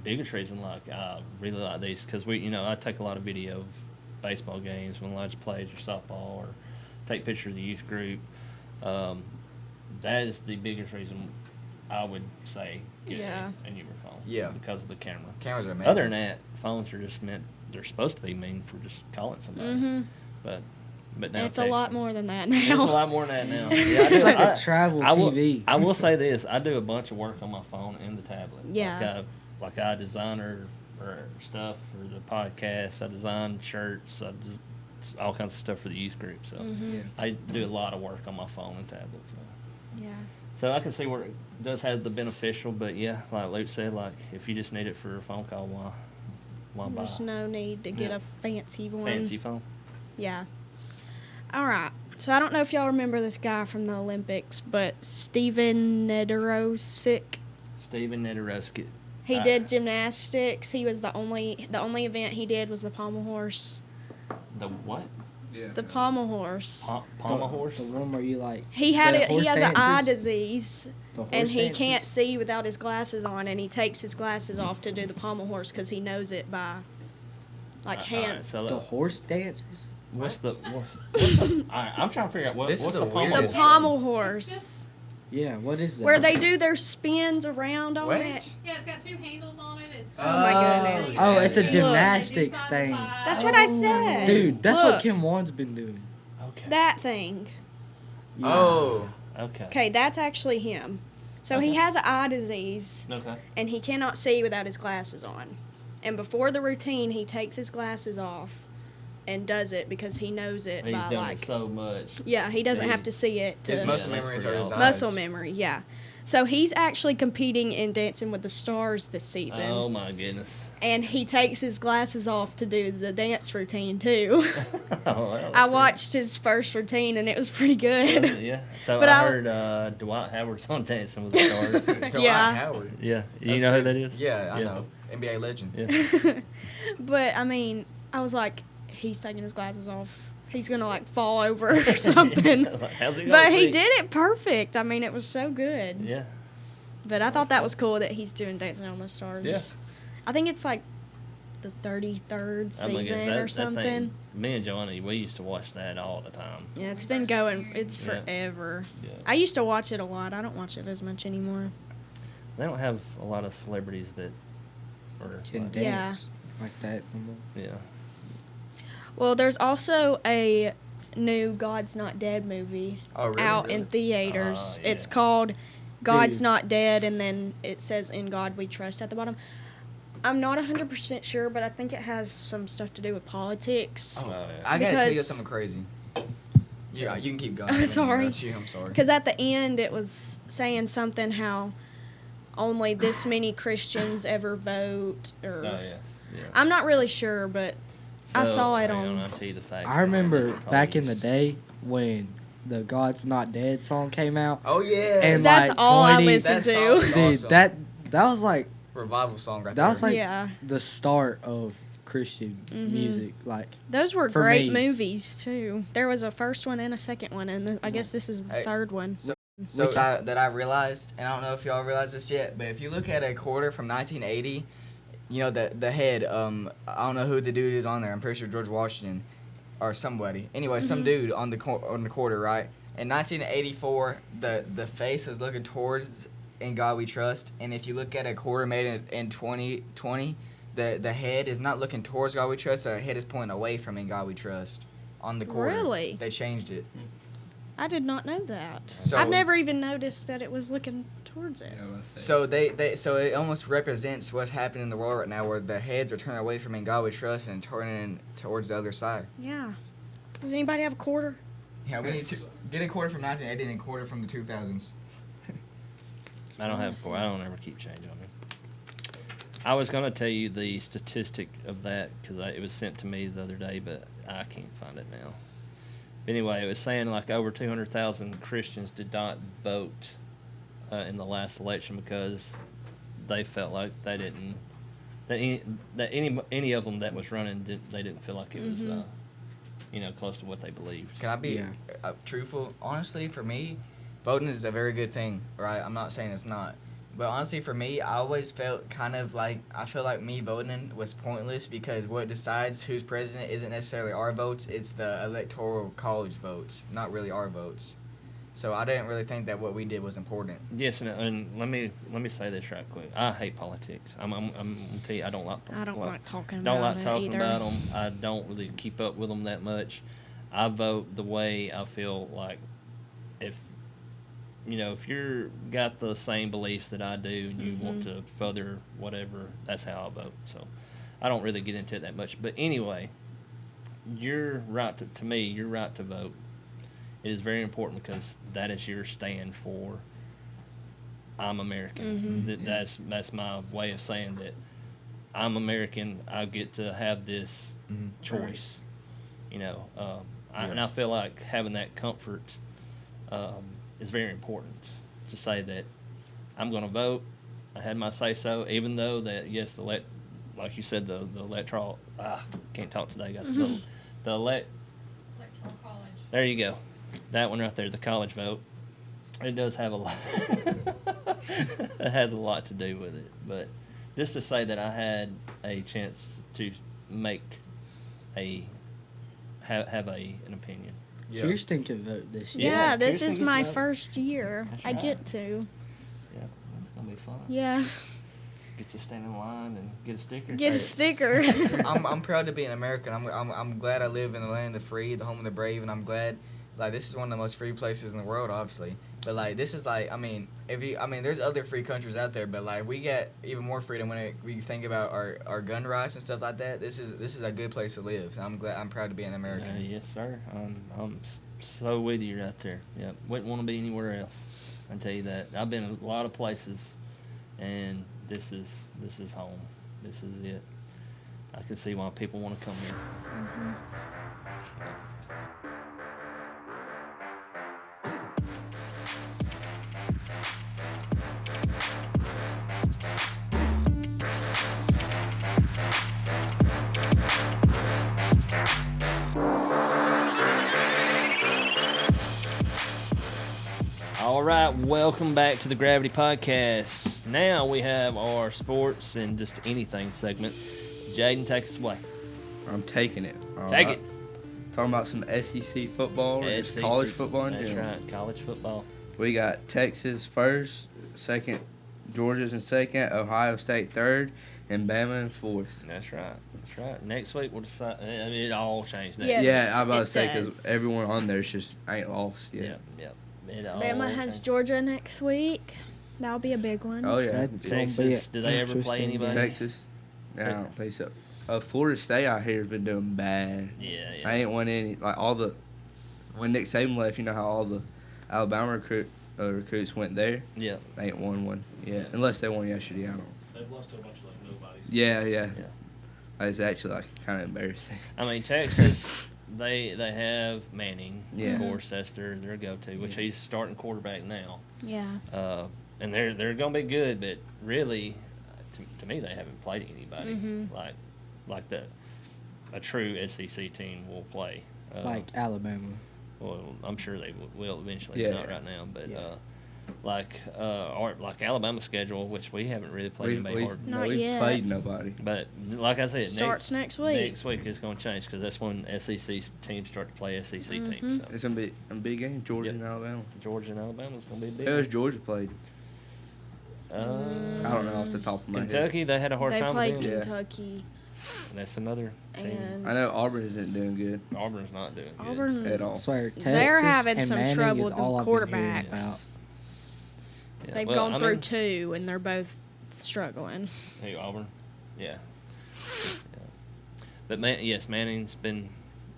biggest reason, like, I really like these, because I take a lot of video of baseball games when Elijah plays or softball, or take pictures of the youth group. That is the biggest reason I would say get Yeah. a newer phone. Yeah. Because of the camera. Cameras are amazing. Other than that, phones are just they're supposed to be mean for just calling somebody. Mhm. But now And it's a lot more than that now. It's a lot more than that now. Yeah, It's like a travel TV. I will say this: I do a bunch of work on my phone and the tablet. Yeah. Like I design or stuff for the podcast. I design shirts. All kinds of stuff for the youth group. So Mhm. I do a lot of work on my phone and tablet. So. Yeah. So I can see where it does have the beneficial, but yeah, like Luke said, like if you just need it for a phone call, why buy There's a no need to get Yeah. a fancy one. fancy phone? Yeah. All right. So I don't know if y'all remember this guy from the Olympics, but Steven Nedorosik. Steven Nedorosik. He did gymnastics. He was the only event he did was the pommel horse. The what? Yeah. The pommel horse. Pommel horse? The one where you like. He has an eye disease, The horse and he dances? can't see without his glasses on, and he takes his glasses off to do the pommel horse because he knows it by hand. Alright, so The horse dances. what's the alright, I'm trying to figure out This is what's the the pommel The weirdest. horse? pommel horse, Yeah, what is that? where they do their spins around on What? it. Yeah, it's got 2 handles on it. It's Oh my goodness. Oh, it's a Look, gymnastics they do side to thing. side. That's what I said. Dude, that's Look, what Kim Wan's been doing. Okay. That thing. Yeah. Oh. Okay. Okay, that's actually him. So he Okay. has an eye disease, Okay. and he cannot see without his glasses on. And before the routine, he takes his glasses off and does it because he knows it He's by done it so much. yeah, he doesn't Dude. have to see it His to muscle that's memories pretty are his awesome. eyes. muscle memory. Yeah. So he's actually competing in Dancing with the Stars this season, Oh my goodness. and he takes his glasses off to do the dance routine too. Oh, that was I pretty- watched his first routine, and it was pretty good. Yeah. So But I I- heard Dwight Howard's on Dancing with the Stars. Dwight Yeah. Howard. Yeah. You That's know who crazy. that is? Yeah, I know. NBA legend. Yeah. But I mean, I was like, he's taking his glasses off. He's gonna like fall over or something. How's he gonna But he see? did it perfect. I mean, it was so good. Yeah. But I thought that was cool that he's doing Dancing on the Stars. Yeah. I think it's like the 33rd I mean, it's season or something. thing- me and Johnny, we used to watch that all the time. Yeah, it's been going. It's Yeah. forever. Yeah. I used to watch it a lot. I don't watch it as much anymore. They don't have a lot of celebrities that are Can like, Yeah. dance like that no more. yeah. Well, there's also a new God's Not Dead movie Oh, really? out in Really? theaters. Yeah. It's called God's Dude. Not Dead, and then it says In God We Trust at the bottom. I'm not 100% sure, but I think it has some stuff to do with politics. Oh, yeah. I gotta tell you Because- something crazy. Yeah, you can keep going. I'm I didn't sorry. interrupt you, I'm sorry. Because at the end, it was saying something how only this many Christians ever vote. Or Oh, yeah. Yeah. I'm not really sure, but I saw it hang on- I'll tell you the facts. I remember Different back in the parties. day when the God's Not Dead song came out. Oh yeah. And that's like all I 20 listened That to. song is Dude, awesome. that was like revival song right that was there. like Yeah. the start of Christian Mhm. music. Like Those were For great me. movies, too. There was a first one and a second one, and I guess this is the Hey. third one. So that I realized, and I don't know if y'all realize this yet, but if you look at a quarter from 1980, you know the head. I don't know who the dude is on there. I'm pretty sure George Washington, or somebody. Anyway, some dude on the quarter, right? In 1984, the face was looking towards "In God We Trust," and if you look at a quarter made in 2020, the head is not looking towards God We Trust. The head is pointing away from "In God We Trust." On the quarter. Really? They changed it. I did not know that. So- I've never even noticed that it was looking towards it. Yeah, let's see. So so it almost represents what's happening in the world right now, where the heads are turning away from "In God We Trust" and turning towards the other side. Yeah. Does anybody have a quarter? Yeah, we need to get a quarter from 1980 and a quarter from the 2000s. I don't have four. I don't ever keep change on me. I was gonna tell you the statistic of that because it was sent to me the other day, but I can't find it now. But anyway, it was saying like over 200,000 Christians did not vote in the last election because they felt like they didn't that any of them that was running they didn't feel like it was close to what they believed. Can I be Yeah. truthful? Honestly, for me, voting is a very good thing, right? I'm not saying it's not. But honestly, for me, I always felt kind of like, I feel like me voting was pointless because what decides who's president isn't necessarily our votes, it's the electoral college votes, not really our votes. So I didn't really think that what we did was important. Yes, and let me say this right quick. I hate politics. I'm gonna tell you, I don't like. I don't like talking Don't about like it talking either. about them. I don't really keep up with them that much. I vote the way I feel like if you're got the same beliefs that I do and you want to further whatever, that's how I vote. So I don't really get into it that much. But anyway, you're right to me. You're right to vote. It is very important because that is your stand for I'm American. That's my way of saying that I'm American. I get to have this choice. You know, and I feel like having that comfort is very important to say that I'm going to vote. I had my say so, even though that yes, like you said, the electoral. Can't talk today, guys. The Electoral college. There you go, that one right there, the college vote. It does have a lot. It has a lot to do with it, but just to say that I had a chance to make have an opinion. Yeah. Kirsten can vote this year. Yeah, this Kirsten is gets my voted. first year. That's I right. get to. Yeah, it's gonna be fun. Yeah. Get to stand in line and get a sticker. Get a sticker. I'm proud to be an American. I'm glad I live in the land of the free, the home of the brave, and I'm glad like this is one of the most free places in the world, obviously. But like this is like there's other free countries out there, but like we get even more freedom when we think about our gun rights and stuff like that. This is a good place to live. So I'm proud to be an American. Yes, sir. I'm so with you right there. Yeah, wouldn't want to be anywhere else. I tell you that. I've been a lot of places, and this is home. This is it. I can see why people want to come here. All right, welcome back to the Gravity Podcast. Now we have our sports and just anything segment. Jaden, take us away. I'm taking it. Take it. Talking about some SEC football, or just college football in That's general. right, college football. We got Texas first, second, Georgia's in second, Ohio State third, and Bama in fourth. That's right. That's right. Next week we'll decide. I mean, it all changed next Yes, week. Yeah, I'm about to it say because does. everyone on there just ain't lost yet. Yep. It all Bama has changed. Georgia next week. That'll be a big one. Oh yeah, That's gonna be Texas. an Do they ever play interesting anybody? game. Texas. No, I don't think so. Florida State out here has been doing bad. Yeah. I ain't won any like all the when Nick Saban left. You know how all the Alabama recruits went there. Yeah. They ain't won one yet, unless they won yesterday. I don't. They've lost to a bunch of like nobodies. Yeah. It's actually like kind of embarrassing. I mean, Texas, they have Manning. Yeah. Of course, that's their go-to, which he's starting quarterback now. Yeah. And they're gonna be good, but really, to me, they haven't played anybody like a true SEC team will play. Like Alabama. Well, I'm sure they will eventually, Yeah. but not right now. But Yeah. like Alabama's schedule, which we haven't really played anybody hard. Not we've yet. played nobody. But like I said, Starts next week. Next week is going to change because that's when SEC teams start to play SEC teams. So It's gonna be a big game, Georgia Yep. and Alabama. Georgia and Alabama is going to be big. Who has Georgia played? Uh, I don't know off the top of my head. Kentucky, they had a hard They time played with them. Yeah. Kentucky. And that's another team. And I know Auburn isn't doing good Auburn's not doing good. Auburn. at all. I swear, Texas They're having and some Manning trouble is with the all I've been hearing quarterbacks. Yeah, They've well, gone I through mean, two, and they're both struggling. Who, Auburn? Yeah. But Manning's been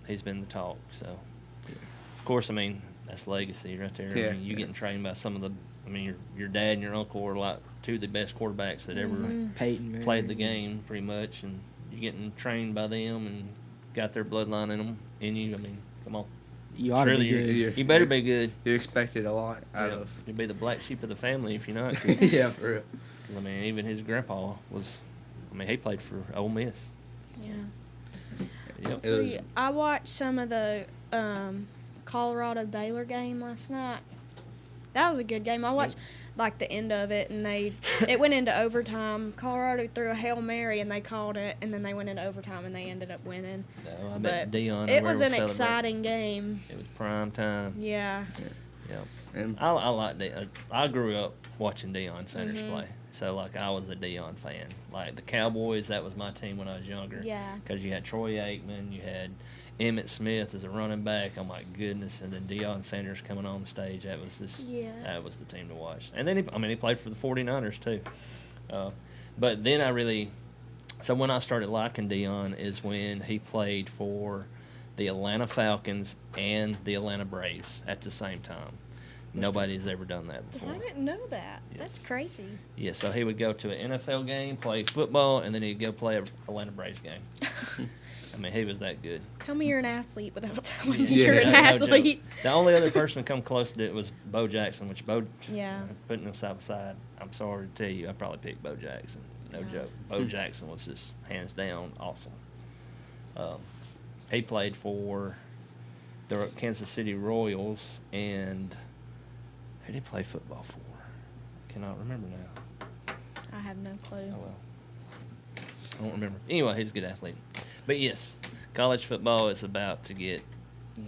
the talk. So, of course, I mean that's legacy right there. Yeah, I mean, you yeah. getting trained by some of the. I mean, your dad and your uncle are like two of the best quarterbacks that ever Peyton Manning. played the game, pretty much, and you getting trained by them and got their bloodline in you. I mean, come on. You ought to Surely be good. You're- you better be good. You expected a lot out Yeah, of. you'd be the black sheep of the family if you're not. 'Cause, Yeah, for real. I mean, even his grandpa was. I mean, he played for Ole Miss. Yeah. Yep. It was- I watched some of the Colorado Baylor game last night. That was a good game. I watched like the end of it, and it went into overtime. Colorado threw a Hail Mary, and they called it, and then they went into overtime, and they ended up winning. No, I But bet Dion. It was an exciting game. It was prime time. Yeah. Yep. And I like Dion. I grew up watching Deion Sanders play, so like I was a Dion fan. Like the Cowboys, that was my team when I was younger. Yeah. Because you had Troy Aikman, you had Emmitt Smith as a running back. Oh my goodness! And then Deion Sanders coming on the stage. That was just that was the team to watch. And then he played for the 49ers too. But then so when I started liking Deion is when he played for the Atlanta Falcons and the Atlanta Braves at the same time. Nobody's ever done that before. I didn't know that. Yes. That's crazy. Yeah, so he would go to an NFL game, play football, and then he'd go play a Atlanta Braves game. I mean, he was that good. Tell me you're an athlete without telling me Yeah, you're an no joke. athlete. The only other person to come close to it was Bo Jackson, which Yeah. putting them side by side, I'm sorry to tell you, I probably picked Bo Jackson. No Yeah. joke. Bo Jackson was just hands down awesome. He played for the Kansas City Royals, and who did he play football for? Cannot remember now. I have no clue. Oh well. I don't remember. Anyway, he's a good athlete. But yes, college football is about to get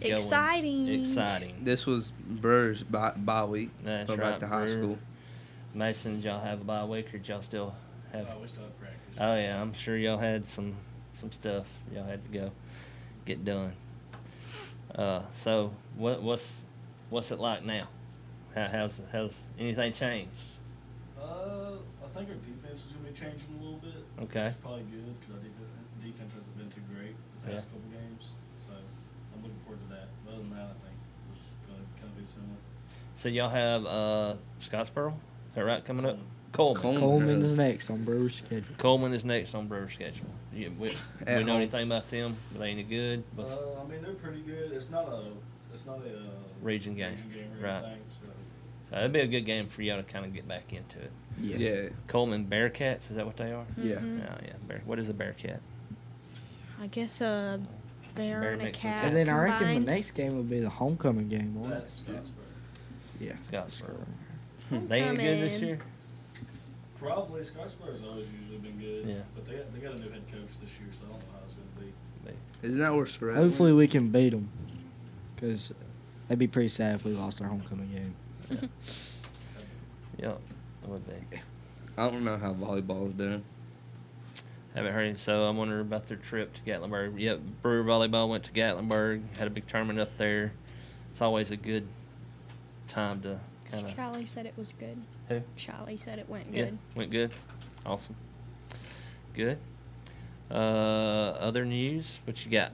going. Exciting. This was Brewers bye week. That's Go right. back to high Brewer. school. Mason, did y'all have a bye week, or did y'all still have? We still have practice. Oh yeah, I'm sure y'all had some stuff y'all had to go get done. So what's it like now? How's anything changed? I think our defense is going to be changing a little bit. Okay. Which is probably good because our defense hasn't been too great the past couple games. So I'm looking forward to that. But other than that, I think it's going to kind of be similar. So y'all have Scottsboro, is that right, coming up? Coleman. Coleman is next on Brewer's schedule. Coleman is next on Brewer's schedule. Yeah, we At know home. anything about them? Are they any good? I mean, they're pretty good. It's not a Region game. or Right. anything. So it'd be a good game for y'all to kind of get back into it. Yeah. Coleman Bearcats, is that what they are? Yeah. Mhm. Oh, yeah. What is a Bearcat? I guess a bear Bear and a mixed with cat And then I reckon the combined. next game will be the homecoming game, So won't it? that's Scottsboro. Yeah. Scottsboro. They any good this Homecoming. year? Probably Scottsboro's always usually been good. Yeah. But they got a new head coach this year, so I don't know how it's going to be. Isn't that where Surratt Hopefully went? we can beat them, because it'd be pretty sad if we lost our homecoming game. Yep, it would be. I don't know how volleyball is doing. Haven't heard it, so I'm wondering about their trip to Gatlinburg. Yep, Brewer Volleyball went to Gatlinburg, had a big tournament up there. It's always a good time to kind of. Charlie said it was good. Who? Charlie said it went Yeah, good. went good. Awesome. Good. Other news? What you got?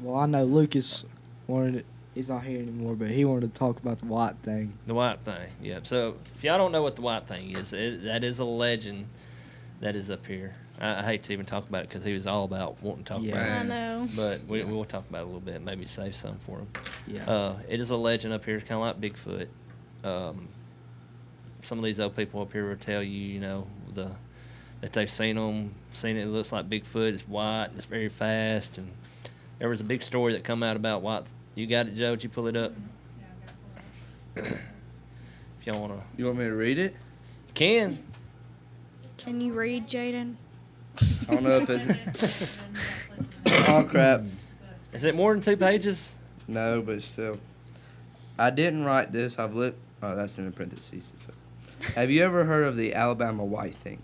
Well, I know Lucas wanted. He's not here anymore, but he wanted to talk about the White Thang. The White Thang. Yep. So if y'all don't know what the White Thang is, that is a legend that is up here. I hate to even talk about it because he was all about wanting to talk Yeah. about it. I know. But we'll talk about it a little bit. Maybe save some for him. Yeah. It is a legend up here. It's kind of like Bigfoot. Some of these old people up here will tell you, that they've seen it. It looks like Bigfoot. It's white. It's very fast. And there was a big story that come out about White. You got it, Joe? Did you pull it up? If y'all want to. You want me to read it? You can. Can you read, Jaden? I don't know if it's. Oh crap! Is it more than 2 pages? No, but still. I didn't write this. I've looked. Oh, that's in the parentheses. So. Have you ever heard of the Alabama White Thing?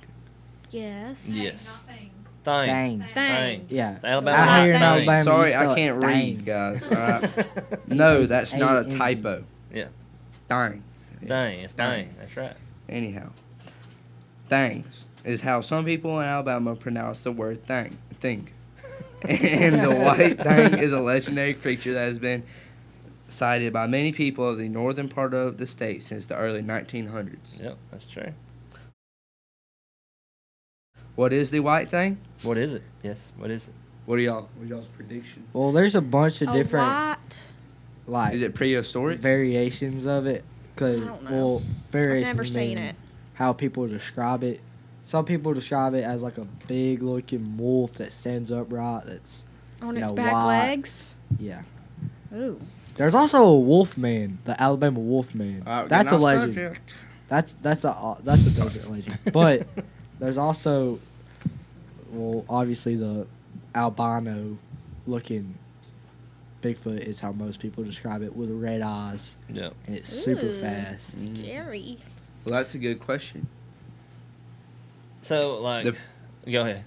Yes. Yes. Nothing. Thing. Thang. Yeah. The Alabama Out here in White Thing. Alabama, Sorry, you I spell it can't read, thang. guys. All right. No, that's not a A-N-G. typo. Yeah. Dang. Thing. It's Thang. thing. That's right. Anyhow, thangs is how some people in Alabama pronounce the word thing. And the White Thing is a legendary creature that has been sighted by many people of the northern part of the state since the early 1900s. Yep, that's true. What is the White Thing? What is it? Yes, what is it? What are y'all's predictions? Well, there's a bunch of A different what? like Is it prehistoric? variations of it. Cause I don't know. well, variations I've never seen mean it. how people describe it. Some people describe it as like a big looking wolf that stands upright. That's On You its know, back why- legs? yeah. Ooh. There's also a wolf man, the Alabama wolf man. That's a legend. That's a desert legend. But there's also, well, obviously the albino looking Bigfoot is how most people describe it, with red eyes, Yep. and it's super Ooh. fast. Scary. Well, that's a good question. So, like, The- go ahead.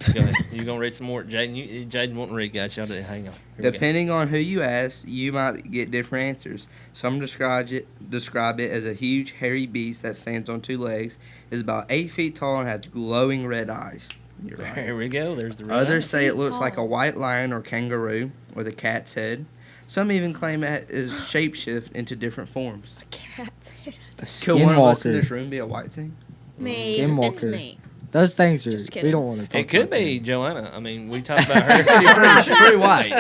You gonna read some more? Jaden won't read, guys. Y'all didn't hang on. Here we go. Depending on who you ask, you might get different answers. Some describe it as a huge hairy beast that stands on 2 legs, is about 8 feet tall, and has glowing red eyes. You're right. Here we go. There's the red Others eye. say it looks Tall. like a white lion or kangaroo with a cat's head. Some even claim it is shapeshift into different forms. A cat's head. A Could one of us in skinwalker. this room be a white thing? Me. Skinwalker. It's me. Those things are. Just We kidding. don't want to talk. It could about be them. Joanna. I mean, we talked about her. She's pretty white.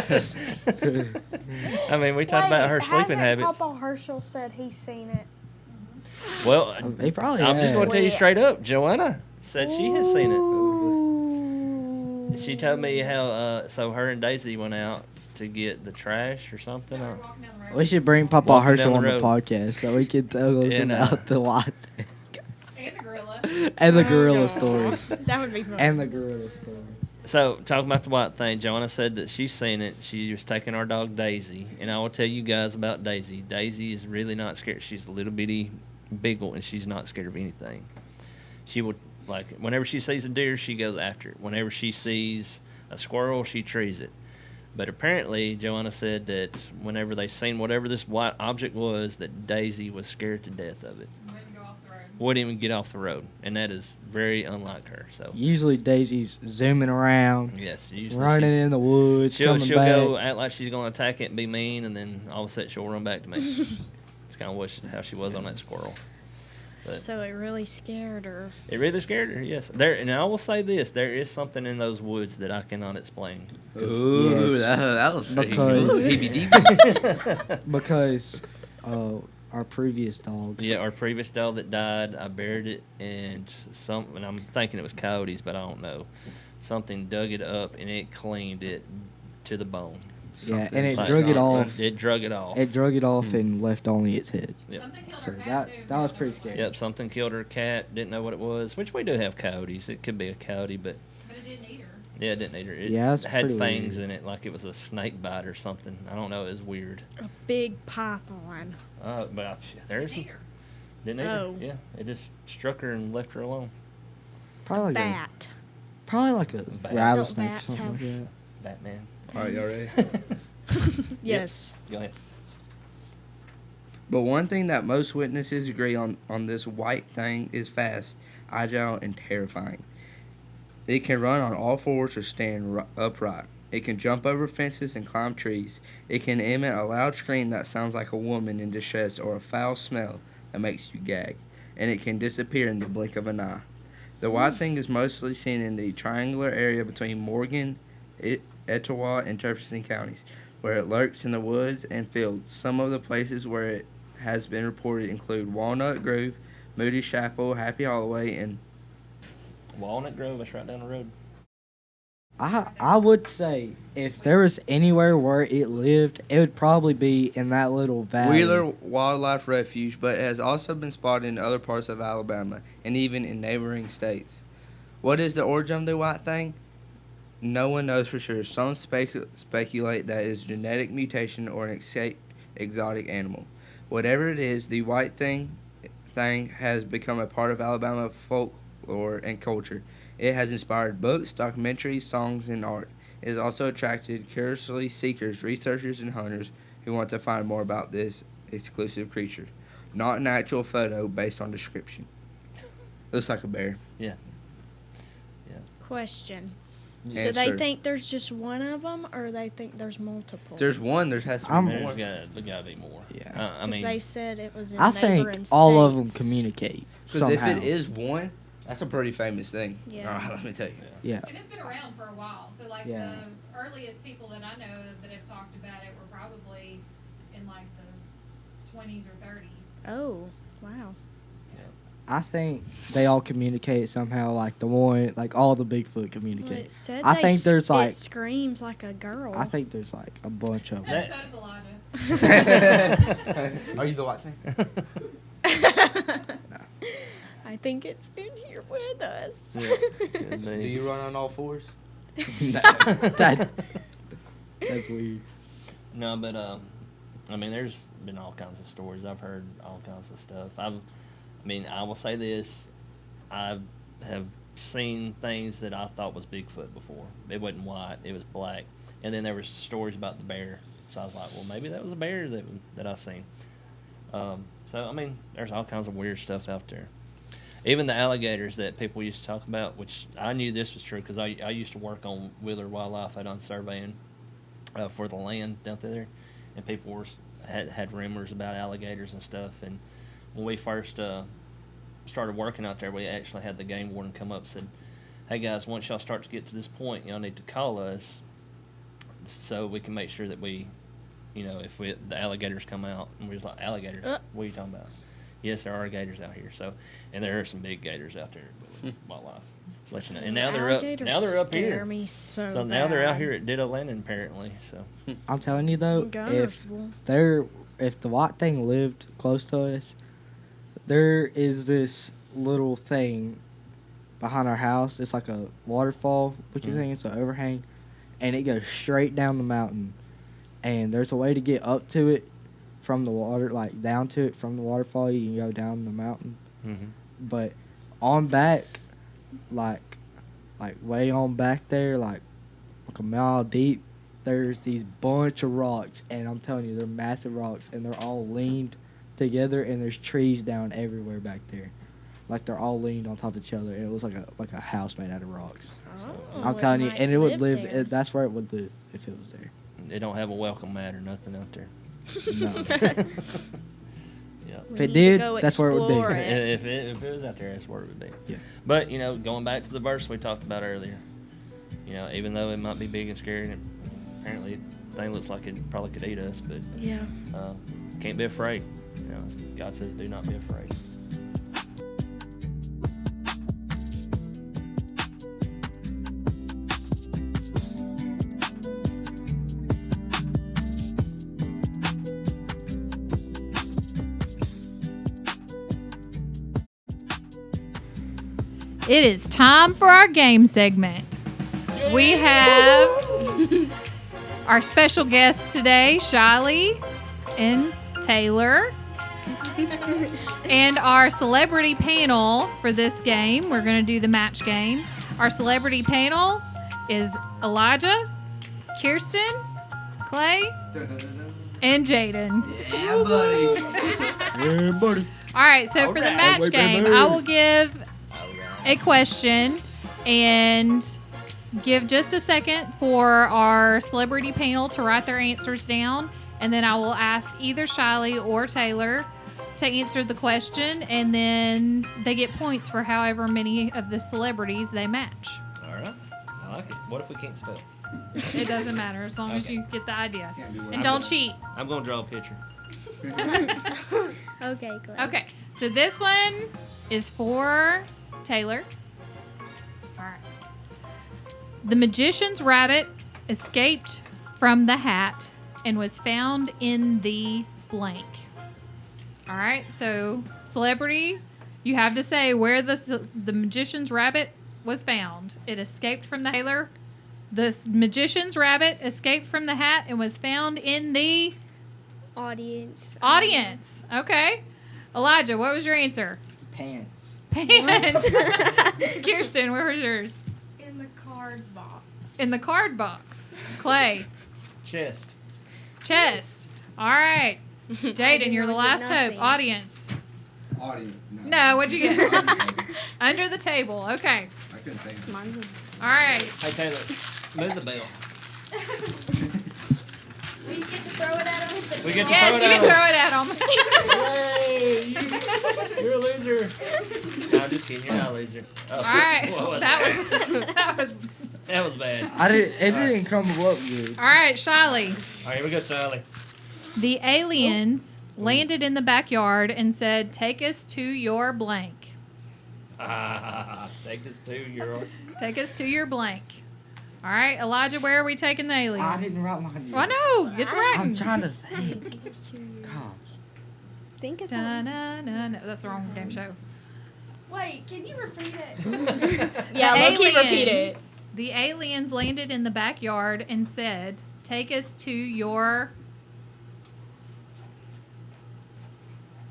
I mean, we talked about her sleeping habits. Papa Herschel said he's seen it. Well, He probably. I'm just going to tell you Wait. straight up. Joanna said she has seen it. She told me how. So her and Daisy went out to get the trash or something. They were walking down the road. We should bring Papa Walking Herschel down on the the road. podcast so we can tell us And, about the White Thang And the gorilla. and the Oh, gorilla no. story. That would be fun. And the gorilla story. So, talking about the White Thing, Joanna said that she's seen it. She was taking our dog Daisy, and I will tell you guys about Daisy. Daisy is really not scared. She's a little bitty beagle, and she's not scared of anything. She would, like, whenever she sees a deer, she goes after it. Whenever she sees a squirrel, she trees it. But apparently, Joanna said that whenever they seen whatever this white object was, that Daisy was scared to death of it. Wouldn't go off the road. Wouldn't even get off the road, and that is very unlike her. So, Usually Daisy's zooming around, yes, usually running she's- in the woods, She'll coming back. go act like she's going to attack it and be mean, and then all of a sudden she'll run back to me. It's kind of how she was on that squirrel. But So it really scared her. it really scared her, yes. And I will say this: there is something in those woods that I cannot explain. Ooh, Yes. that was Because- heebie-jeebies. Because our previous dog. Yeah, our previous dog that died, I buried it, and I'm thinking it was coyotes, but I don't know. Something dug it up and it cleaned it to the bone. Yeah, and it Like, drug it off. It drug it off. It drug it off and left only its head. Yep. Something killed So her cat that too. that was pretty scary. Yep, something killed her cat. Didn't know what it was. Which we do have coyotes. It could be a coyote, but But it didn't eat her. yeah, it didn't eat her. It Yeah, that's had pretty fangs weird. in it, like it was a snake bite or something. I don't know. It was weird. A big python. But there's Didn't eat her. didn't eat Oh. her. Yeah, it just struck her and left her alone. Probably like Bat. a Bat. rattlesnake or Bats something have- like that. Batman. All right, y'all ready? Yes. Go ahead. But one thing that most witnesses agree on this White Thing is fast, agile, and terrifying. It can run on all fours or stand upright. It can jump over fences and climb trees. It can emit a loud scream that sounds like a woman in distress or a foul smell that makes you gag. And it can disappear in the blink of an eye. The White Thing is mostly seen in the triangular area between Morgan, Etowah, and Jefferson counties, where it lurks in the woods and fields. Some of the places where it has been reported include Walnut Grove, Moody Chapel, Happy Holloway, and Walnut Grove. That's right down the road. I would say if there was anywhere where it lived, it would probably be in that little valley. Wheeler Wildlife Refuge, but it has also been spotted in other parts of Alabama and even in neighboring states. What is the origin of the White Thing? No one knows for sure. Some speculate that it is genetic mutation or an escaped exotic animal. Whatever it is, the White Thing has become a part of Alabama folklore and culture. It has inspired books, documentaries, songs, and art. It has also attracted curiously seekers, researchers, and hunters who want to find more about this exclusive creature. Not an actual photo based on description. Looks like a bear. Yeah. Question. Do Answer. they think there's just one of them, or they think there's multiple? There's one. There has to be I'm- more. There gotta be more. Yeah. I Because mean, they said it was in I think neighboring all of them states. communicate Because somehow. if it is one, that's a pretty famous thing. Yeah. All right, let me tell you. Yeah. And it's been around for a while. So like Yeah. the earliest people that I know that have talked about it were probably in like the 20s or 30s. Oh, wow. I think they all communicate somehow. Like the one, like all the Bigfoot Well, communicate. it said I think there's it like screams like a girl. I think there's like a bunch of them. And so does Elijah. Are you the White Thing? I think it's in here with us. could Do be. you run on all fours? That- that's weird. No, but I mean, there's been all kinds of stories. I've heard all kinds of stuff. I will say this: I have seen things that I thought was Bigfoot before. It wasn't white; it was black. And then there was stories about the bear. So I was like, well, maybe that was a bear that I seen. So I mean, there's all kinds of weird stuff out there. Even the alligators that people used to talk about, which I knew this was true because I used to work on Wheeler Wildlife. I'd done surveying for the land down there, and people had rumors about alligators and stuff. And when we first started working out there, we actually had the game warden come up and said, hey guys, once y'all start to get to this point, y'all need to call us so we can make sure that we, if the alligators come out. And we was like, alligators? What are you talking about? Yes, there are gators out here. So, and there are some big gators out there with wildlife. Let you know. And now they're up. Now they're up here. Scare me so now they're out here at Ditto Landing apparently. So I'm telling you though, if the White Thang lived close to us, there is this little thing behind our house. It's like a waterfall. What you think? It's an overhang, and it goes straight down the mountain. And there's a way to get up to it from the water, like down to it from the waterfall. You can go down the mountain, but on back, like way on back there, like a mile deep, there's these bunch of rocks, and I'm telling you, they're massive rocks, and they're all leaned together, and there's trees down everywhere back there, like they're all leaned on top of each other, and it was like a house made out of rocks. I'm telling you, and it would live. That's where it would live if it was there. They don't have a welcome mat or nothing out there. No. Yeah. If it did, that's where it would be. If it was out there, that's where it would be. Yeah. But going back to the verse we talked about earlier, even though it might be big and scary, and apparently the thing looks like it probably could eat us, but can't be afraid. God says, "Do not be afraid." It is time for our game segment. We have our special guests today, Shiley and Taylor. And our celebrity panel for this game, we're going to do the match game. Our celebrity panel is Elijah, Kirsten, Clay, and Jaden. Yeah, buddy. Yeah, buddy. All right, so for the match game, I will give a question and give just a second for our celebrity panel to write their answers down, and then I will ask either Shiley or Taylor to answer the question, and then they get points for however many of the celebrities they match. All right, I like it. What if we can't spell? It doesn't matter as long as you get the idea. And don't cheat. I'm going to draw a picture. Okay, Clay. Okay, so this one is for Taylor. All right. The magician's rabbit escaped from the hat and was found in the blank. All right, so celebrity, you have to say where the magician's rabbit was found. It escaped from the Taylor. The magician's rabbit escaped from the hat and was found in the Audience. Okay. Elijah, what was your answer? Pants. Kirsten, where was yours? In the card box. In the card box. Clay. Chest. All right. Jaden, you're the last hope. Audience. No, what'd you get? Under the table. Okay. I couldn't think. Mine was. All right. Hey Taylor, move the bell. We get to throw it at him. We get to Yes, throw you it can at throw it at them. Yay! You're a loser. No, I'm just kidding. You're not a loser. Oh, All right. what was that was bad. It didn't come up good. All right, Shiley. All right, here we go, Sally. The aliens landed in the backyard and said, "Take us to your blank." Take us to your. Take us to your blank. All right, Elijah, where are we taking the aliens? I didn't write mine yet. Well, no, get to writing. I'm trying to think. Gosh. Think it's No, that's the wrong damn show. Wait, can you repeat it? Yeah, low-key repeat it. Aliens- The aliens landed in the backyard and said, "Take us to your."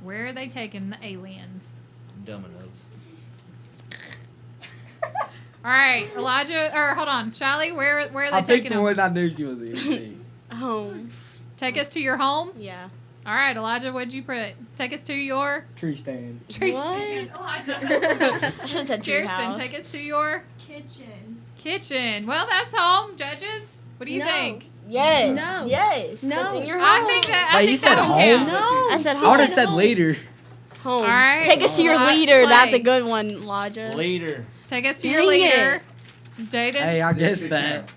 Where are they taking the aliens? Dominoes. All right, Elijah, or hold on, Shiley, where are they I taking picked the them? one I knew she was in. Home. Take us to your home. Yeah. All right, Elijah, what'd you put? Take us to your Tree stand. tree What? stand. Elijah. I should have said tree Kirsten, house. take us to your Kitchen. kitchen. Well, that's home, judges. What do you No. think? Yes. No. Yes. No. That's in your I home. think that. Wait, I you think said that home? would count. No. I said I would have home. said later. home. All right. Take us to your Play. leader. That's a good one, Elijah. Leader. Take us to your Dang leader. Jaden. Hey, I guessed that.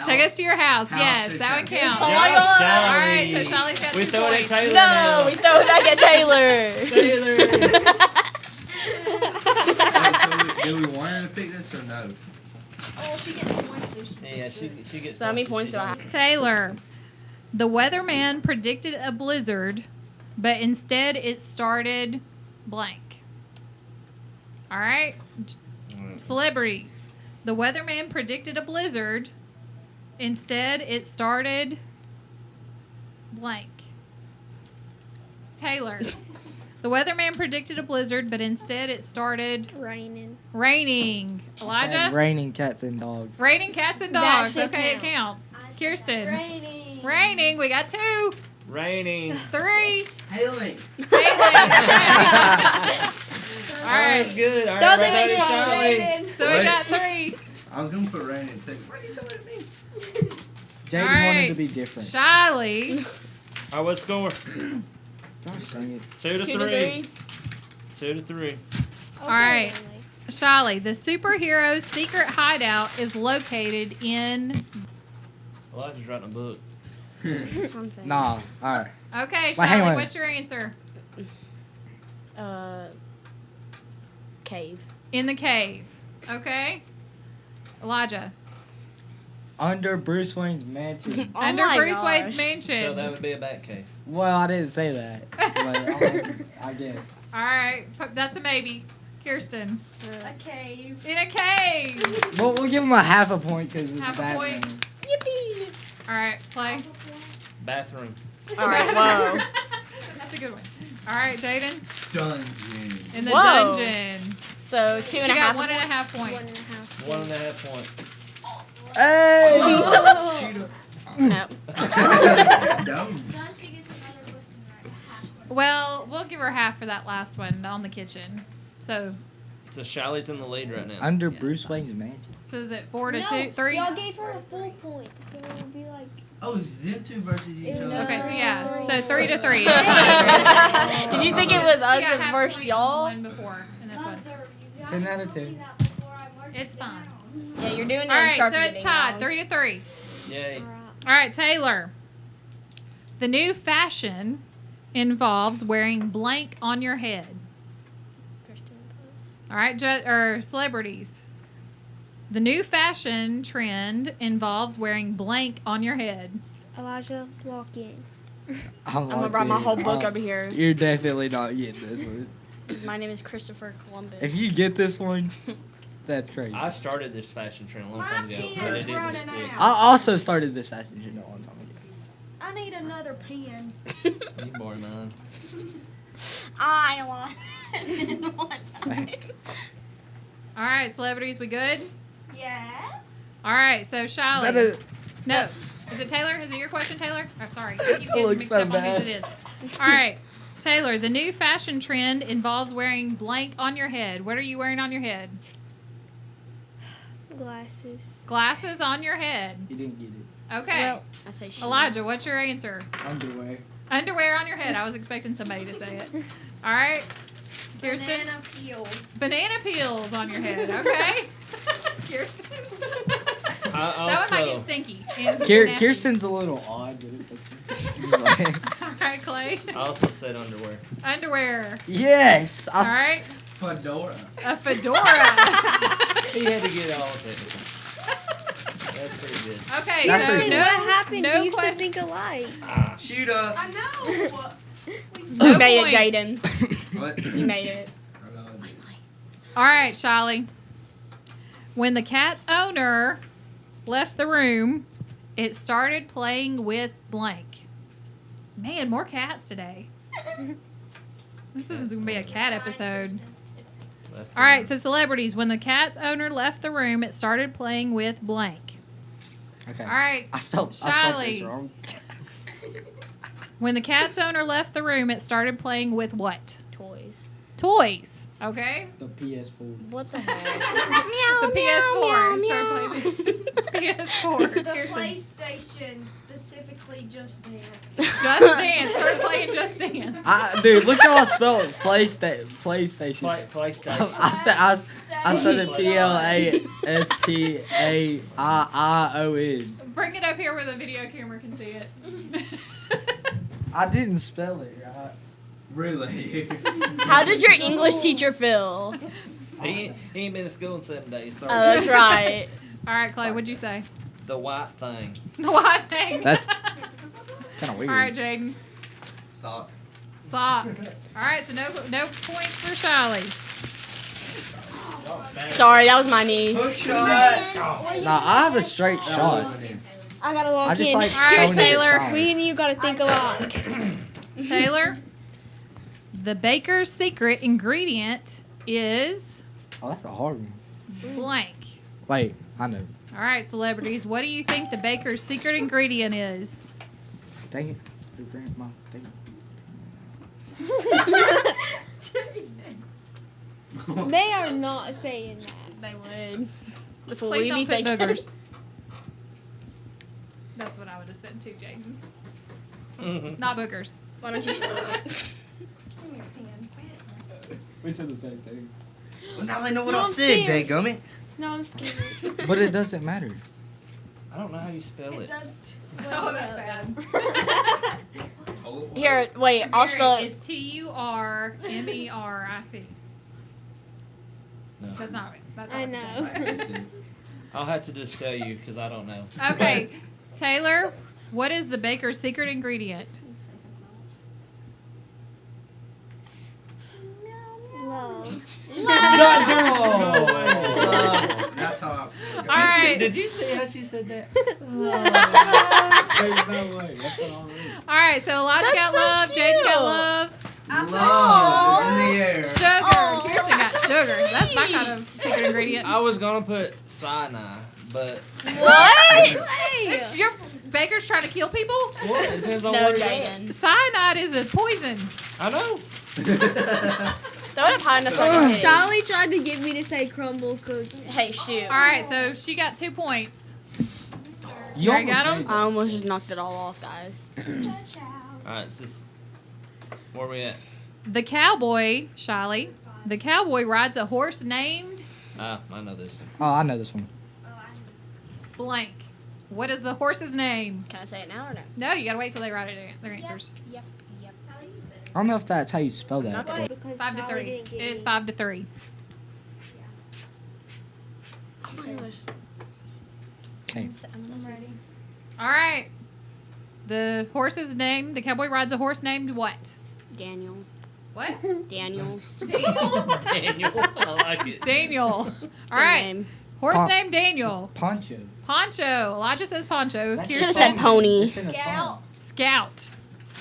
Take us to your house. Yes, that would count. Oh my God. All right, so Charlie's got We 2 throw it at points. Taylor No, now. we throw it back at Taylor. Do we want her to pick this or no? Oh, she gets points. Yeah, she gets. So how many points do I have? Taylor. The weatherman predicted a blizzard, but instead it started blank. All right. Celebrities. The weatherman predicted a blizzard. Instead, it started blank. Taylor. The weatherman predicted a blizzard, but instead it started Raining. raining. Elijah? Said raining cats and dogs. Raining cats and That dogs. should Okay, count. it counts. Kirsten. Raining. Raining. We got 2. Raining. 3. Hailing. All right. Good. All right, Doesn't right make there, Charlie. So we got 3. I was gonna put raining too. What are you doing to me? Jaden All wanted right. to be different. Shiley. All right, what's the score? Gosh dang it. 2 to 2 to 3. 3. 2 to 3. All right. Shiley, the superhero's secret hideout is located in. Elijah's writing a book. I'm saying. Nah, alright. Okay, Wait, hang Shiley, on. what's your answer? Cave. In the cave. Okay. Elijah. Under Bruce Wayne's mansion. Oh Under my Bruce gosh. Wayne's So mansion. that would be a bat cave. Well, I didn't say that. But I guess. All right. That's a maybe. Kirsten. A cave. In a cave. Well, we'll give him a half a point because it's Half a Batman. point. Yippee. All right. Play. Bathroom. All right, whoa. That's a good one. All right, Jaden. Dungeon. In the Whoa. dungeon. So She 2.5. got 1.5 points. 1.5. 1.5 points. Hey! No. Dumb. Well, we'll give her half for that last one on the kitchen. So So Shiley's in the lead right now. Under Bruce Wayne's mansion. is it 4 to No, 2, 3? Y'all gave her a full point, so it would be like. Oh, it's them two versus each Ew. other. Okay, so yeah, so 3 to 3. Did you think it was She us got half versus point y'all? One before in this one. 10 out of 10. It's fine. Yeah, you're doing it. All in right, Sharpie so it's getting tied, wrong. 3 to 3. Yay. All right, Taylor. The new fashion involves wearing blank on your head. All right, celebrities. The new fashion trend involves wearing blank on your head. Elijah, walk in. I'm gonna bring my whole book over here. You're definitely not getting this one. My name is Christopher Columbus. If you get this one, that's crazy. I started this fashion trend a long My time ago. pen's but it didn't running stick. out. I also started this fashion show a long time ago. I need another pen. You borrowed mine. I want one time. All right, celebrities, we good? Yes. All right, so Shiley. That is- No. Is it Taylor? Is it your question, Taylor? I'm sorry. I keep getting looks mixed so up on whose bad. it is. All right. Taylor, the new fashion trend involves wearing blank on your head. What are you wearing on your head? Glasses. Glasses on your head. You didn't get it. Okay. Well, I say shoes. Elijah, what's your answer? Underwear. Underwear on your head. I was expecting somebody to say it. All right. Kirsten? Banana peels. Banana peels on your head. Okay. Kirsten? I That one might also- get stinky. and nasty. Kirsten's a little odd, but it's okay. All right, Clay. I also said underwear. Underwear. Yes! All right. Fedora. A fedora. He had to get all technical. That's pretty good. Okay, That's so pretty no, what happened? no we used to que- think alike. Shoot up. I know. no You made it, points. Jaden. What? You made it. All right, Shiley. When the cat's owner left the room, it started playing with blank. Man, more cats today. This is going to be a cat episode. All right, so celebrities. When the cat's owner left the room, it started playing with blank. Okay. All right, I spelled this Shiley. wrong. When the cat's owner left the room, it started playing with what? Toys. toys. Okay. The PS4. What the heck? The PS4. Start playing PS4. The Kirsten. PlayStation, specifically Just Dance. Just Dance. Start playing Just Dance. Dude, look how I spell it. PlayStation. PlayStation. I spelled it PLASTAIION. Bring it up here where the video camera can see it. I didn't spell it right. Really? How does your English teacher feel? He ain't been to school in 7 days. Sorry. Oh, that's right. All right, Clay, what'd you say? The White Thing. The White Thing. That's kind of weird. All right, Jaden. Sock. Sock. All right, so no points for Shiley. Sorry, that was my knee. Hook shot. Nah, I have a straight shot. I gotta lock I just in. like All right, throwing it Taylor. shot. Me and you gotta think a lot. Taylor, the baker's secret ingredient is Oh, that's a hard one. blank. Wait, I know. All right, celebrities, what do you think the baker's secret ingredient is? Dang it. Your grandma. Dang it. They are not saying that. They would. That's what Please we don't be put thinking. boogers. That's what I would have said too, Jaden. Not boogers. Why don't you show it? We said the same thing. Well, now I know what No, I I'm said, scared. dadgummit. No, I'm scared. But it doesn't matter. I don't know how you spell it. Oh, that's bad. Here, wait, I'll spell it. It's TURMERIC. No. That's not right. That's I not know. what it is. I'll have to just tell you because I don't know. Okay, Taylor, what is the baker's secret ingredient? Love. That's how All right. Did you see how she said that? There's no way. That's not all right. All right, so Elijah That's got so love, Jaden got cute. love, Love is in the air. sugar. Kirsten got sugar. That's my kind of secret ingredient. I was gonna put cyanide, but What? Your baker's trying to kill people? well, it depends on No, what it is. Jaden. Cyanide is a poison. I know. Throw it up high enough so I can hit. Charlie tried to get me to say crumble cookie. Hey, shoot. All right, so she got 2 points. You already got almost 'em? made I almost just knocked it all off, guys. All right, it's just where we at? The cowboy, Shiley, the cowboy rides a horse named Ah, I know this one. Oh, I know this one. blank. What is the horse's name? Can I say it now or no? No, you gotta wait till they write it their answers. Yep. I don't know if that's how you spell that. Okay. Because 5 to Charlie 3. didn't get It is me. 5 to 3. Oh my gosh. Okay. I'm ready. All right. The horse's name. The cowboy rides a horse named what? Daniel. What? Daniel. Daniel. Daniel, I like it. Daniel. All Good right. name. Horse Pon- named Daniel. Poncho. Poncho. Elijah says Poncho. That's Should have Kirsten. said pony. It's in a song. Scout.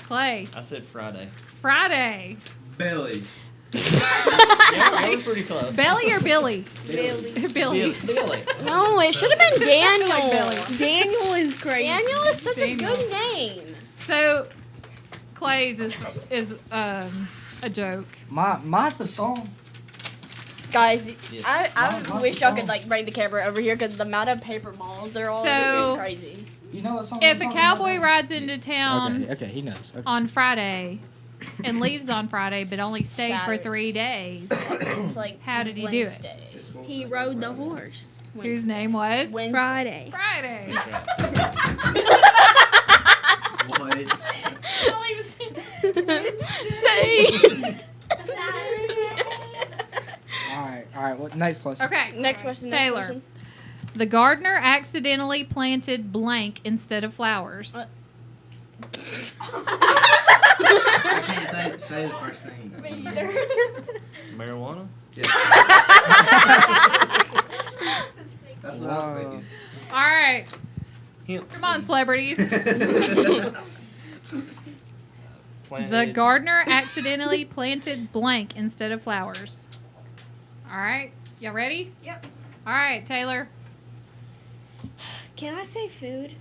Clay. I said Friday. Friday. Belly. Yeah, you were pretty close. Belly or Billy? Billy. Billy. Billy. No, it should have been Daniel. like Billy. Daniel is crazy. Daniel is such Daniel. a good name. So, Clay's is a joke. Mine's a song. Guys, Yes. I Mom, wish y'all mom. could like bring the camera over here because the amount of paper balls they're all So- is crazy. You know what song? If I'm a talking cowboy about? rides into town Okay, he knows. Okay. on Friday and leaves on Friday but only stayed for Saturday. 3 days, It's like How did he do it? Wednesday. He rode the horse. whose name was? Wednesday. Friday. Friday. What? All right. What next question? Okay. Next question. next Taylor. question. The gardener accidentally planted blank instead of flowers. What? I can't say the first thing. Marijuana? Yeah. That's what I was thinking. All right. Hemp Come on, seed. celebrities. Planted. The gardener accidentally planted blank instead of flowers. All right. Y'all ready? Yep. All right, Taylor. Can I say food?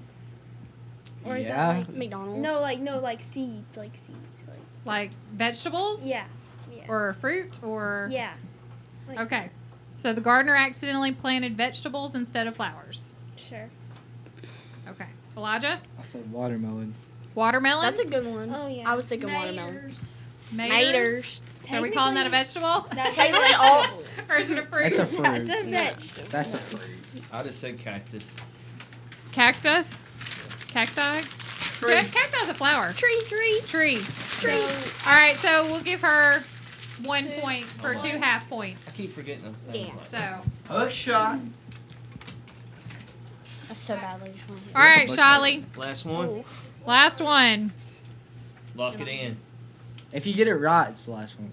Or is Yeah. that like McDonald's. no, like seeds, like seeds, like Like vegetables? yeah, yeah. or a fruit or? Yeah. Like- Okay. So the gardener accidentally planted vegetables instead of flowers. Sure. Okay. Elijah? I said watermelons. Watermelons? That's a good one. Oh, yeah. I was thinking watermelon. Maters. Maters. So are we calling that a vegetable? That's Technically, all. Or is it a fruit? That's a fruit. That's a vegetable. That's a fruit. I just said cactus. Cactus? Cacti? Cacti's a flower. Tree. All right, so we'll give her 1 point for 2 half I points. keep forgetting them. Yeah. So, Hook shot. That's so bad. I just want to all right, Shiley. Last one. Last one. Lock it in. If you get it right, it's the last one.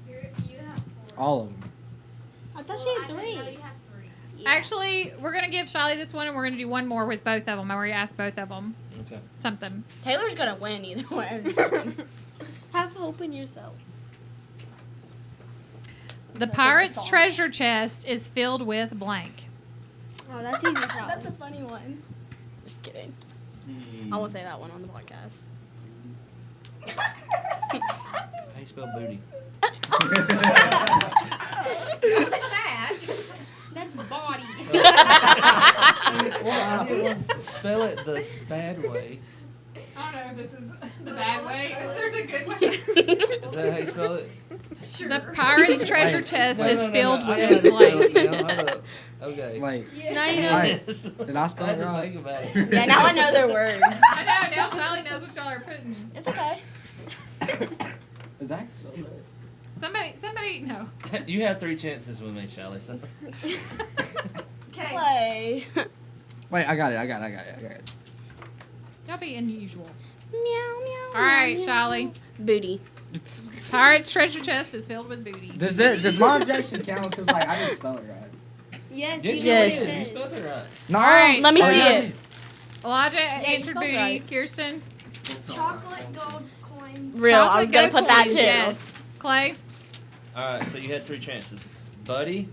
You have 4. All of them. I thought Well, she had actually, 3. no, you have 3. Actually, we're going to give Shiley this one, and we're going to do one more with both of them. I already asked both of them Okay. something. Taylor's gonna win either way. Have hope in yourself. The pirate's treasure chest is filled with blank. Oh, that's easy. That's a funny one. Just kidding. I won't say that one on the podcast. How you spell booty? That's body. Spell it the bad way. I don't know if this is the bad way. There's a good way. Is that how you spell it? The pirate's treasure chest No, is no, no, filled no. I with gotta spell blank. it now. Hold up. Okay. Wait. Now you know. Wait. Did I I spell had it to right? think about it. Yeah, now I know their words. I know, now Shiley knows what y'all are putting. It's okay. Is that spelled right? Somebody, no. You have 3 chances with me, Shelley. So. Okay. Play. Wait, I got it. Y'all be unusual. Meow meow. All right, meow, Shiley. meow. Booty. Pirate's treasure chest is filled with booty. Does my objection count? Because like I didn't spell it right. Yes, Yes, you you know what Yes. it did. You says. spelled it right. No. All right, Let me so see it. Elijah you answered spelled booty. right. Kirsten. Chocolate gold coins. Real. I Chocolate was gonna gold put that coins, too. Yes. Clay. All right, so you had 3 chances. Buddy,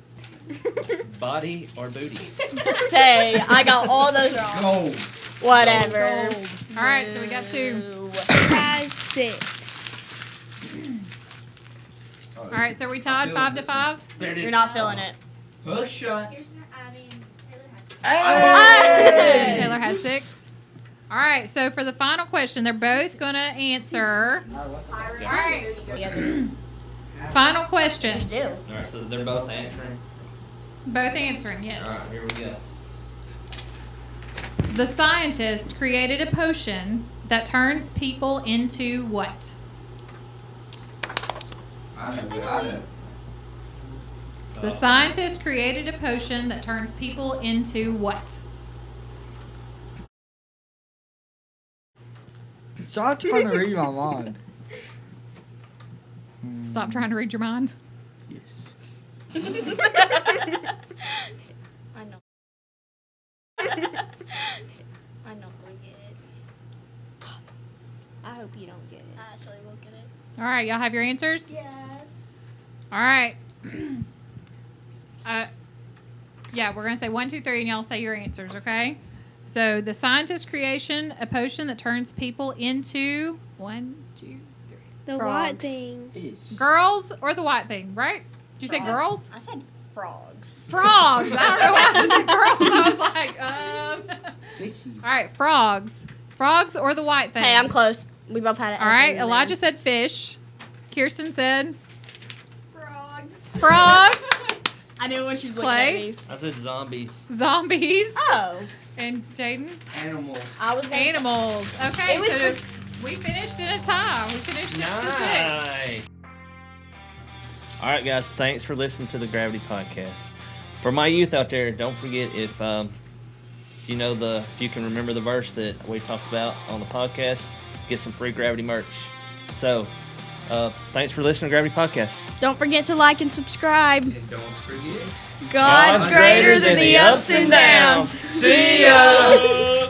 body, or booty. Say, I got all those wrong. Gold. Whatever. Gold. All right, so we got 2. Boo. Has 6. All right, so we tied 5 to 5. There it is. You're not feeling it. Hook shot. Taylor has Taylor has 6. All right, so for the final question, they're both going to answer. All right, final question. Do. All right, so they're both answering. Both answering, yes. All right, here we go. The scientist created a potion that turns people into what? I know. The scientist created a potion that turns people into what? Stop trying to read my mind. Stop trying to read your mind. Yes. I know. I know we get it. I hope you don't get it. I actually will get it. All right, y'all have your answers? Yes. All right. Yeah, we're going to say 1, 2, 3, and y'all say your answers, okay? So the scientist creation, a potion that turns people into 1, 2, 3. The Frogs. white thing. Fish. Girls or the white thing, right? Did you say girls? I said frogs. Frogs. I don't know why I said girls. I was like, Fishy. All right, frogs. Frogs or the white thing? Hey, I'm close. We both had it. All right, Elijah said fish. Kirsten said Frogs. frogs. I knew when she was looking Clay? at me. I said zombies. Zombies. Oh. And Jaden? Animals. I was gonna say- Animals. Okay, It was so we finished in a tie. We finished 6 to 6. Nice. All right, guys. Thanks for listening to the Gravity Podcast. For my youth out there, don't forget if you know if you can remember the verse that we talked about on the podcast, get some free Gravity merch. So, thanks for listening to Gravity Podcast. Don't forget to like and subscribe. And don't forget. God's greater than the ups and downs. See ya.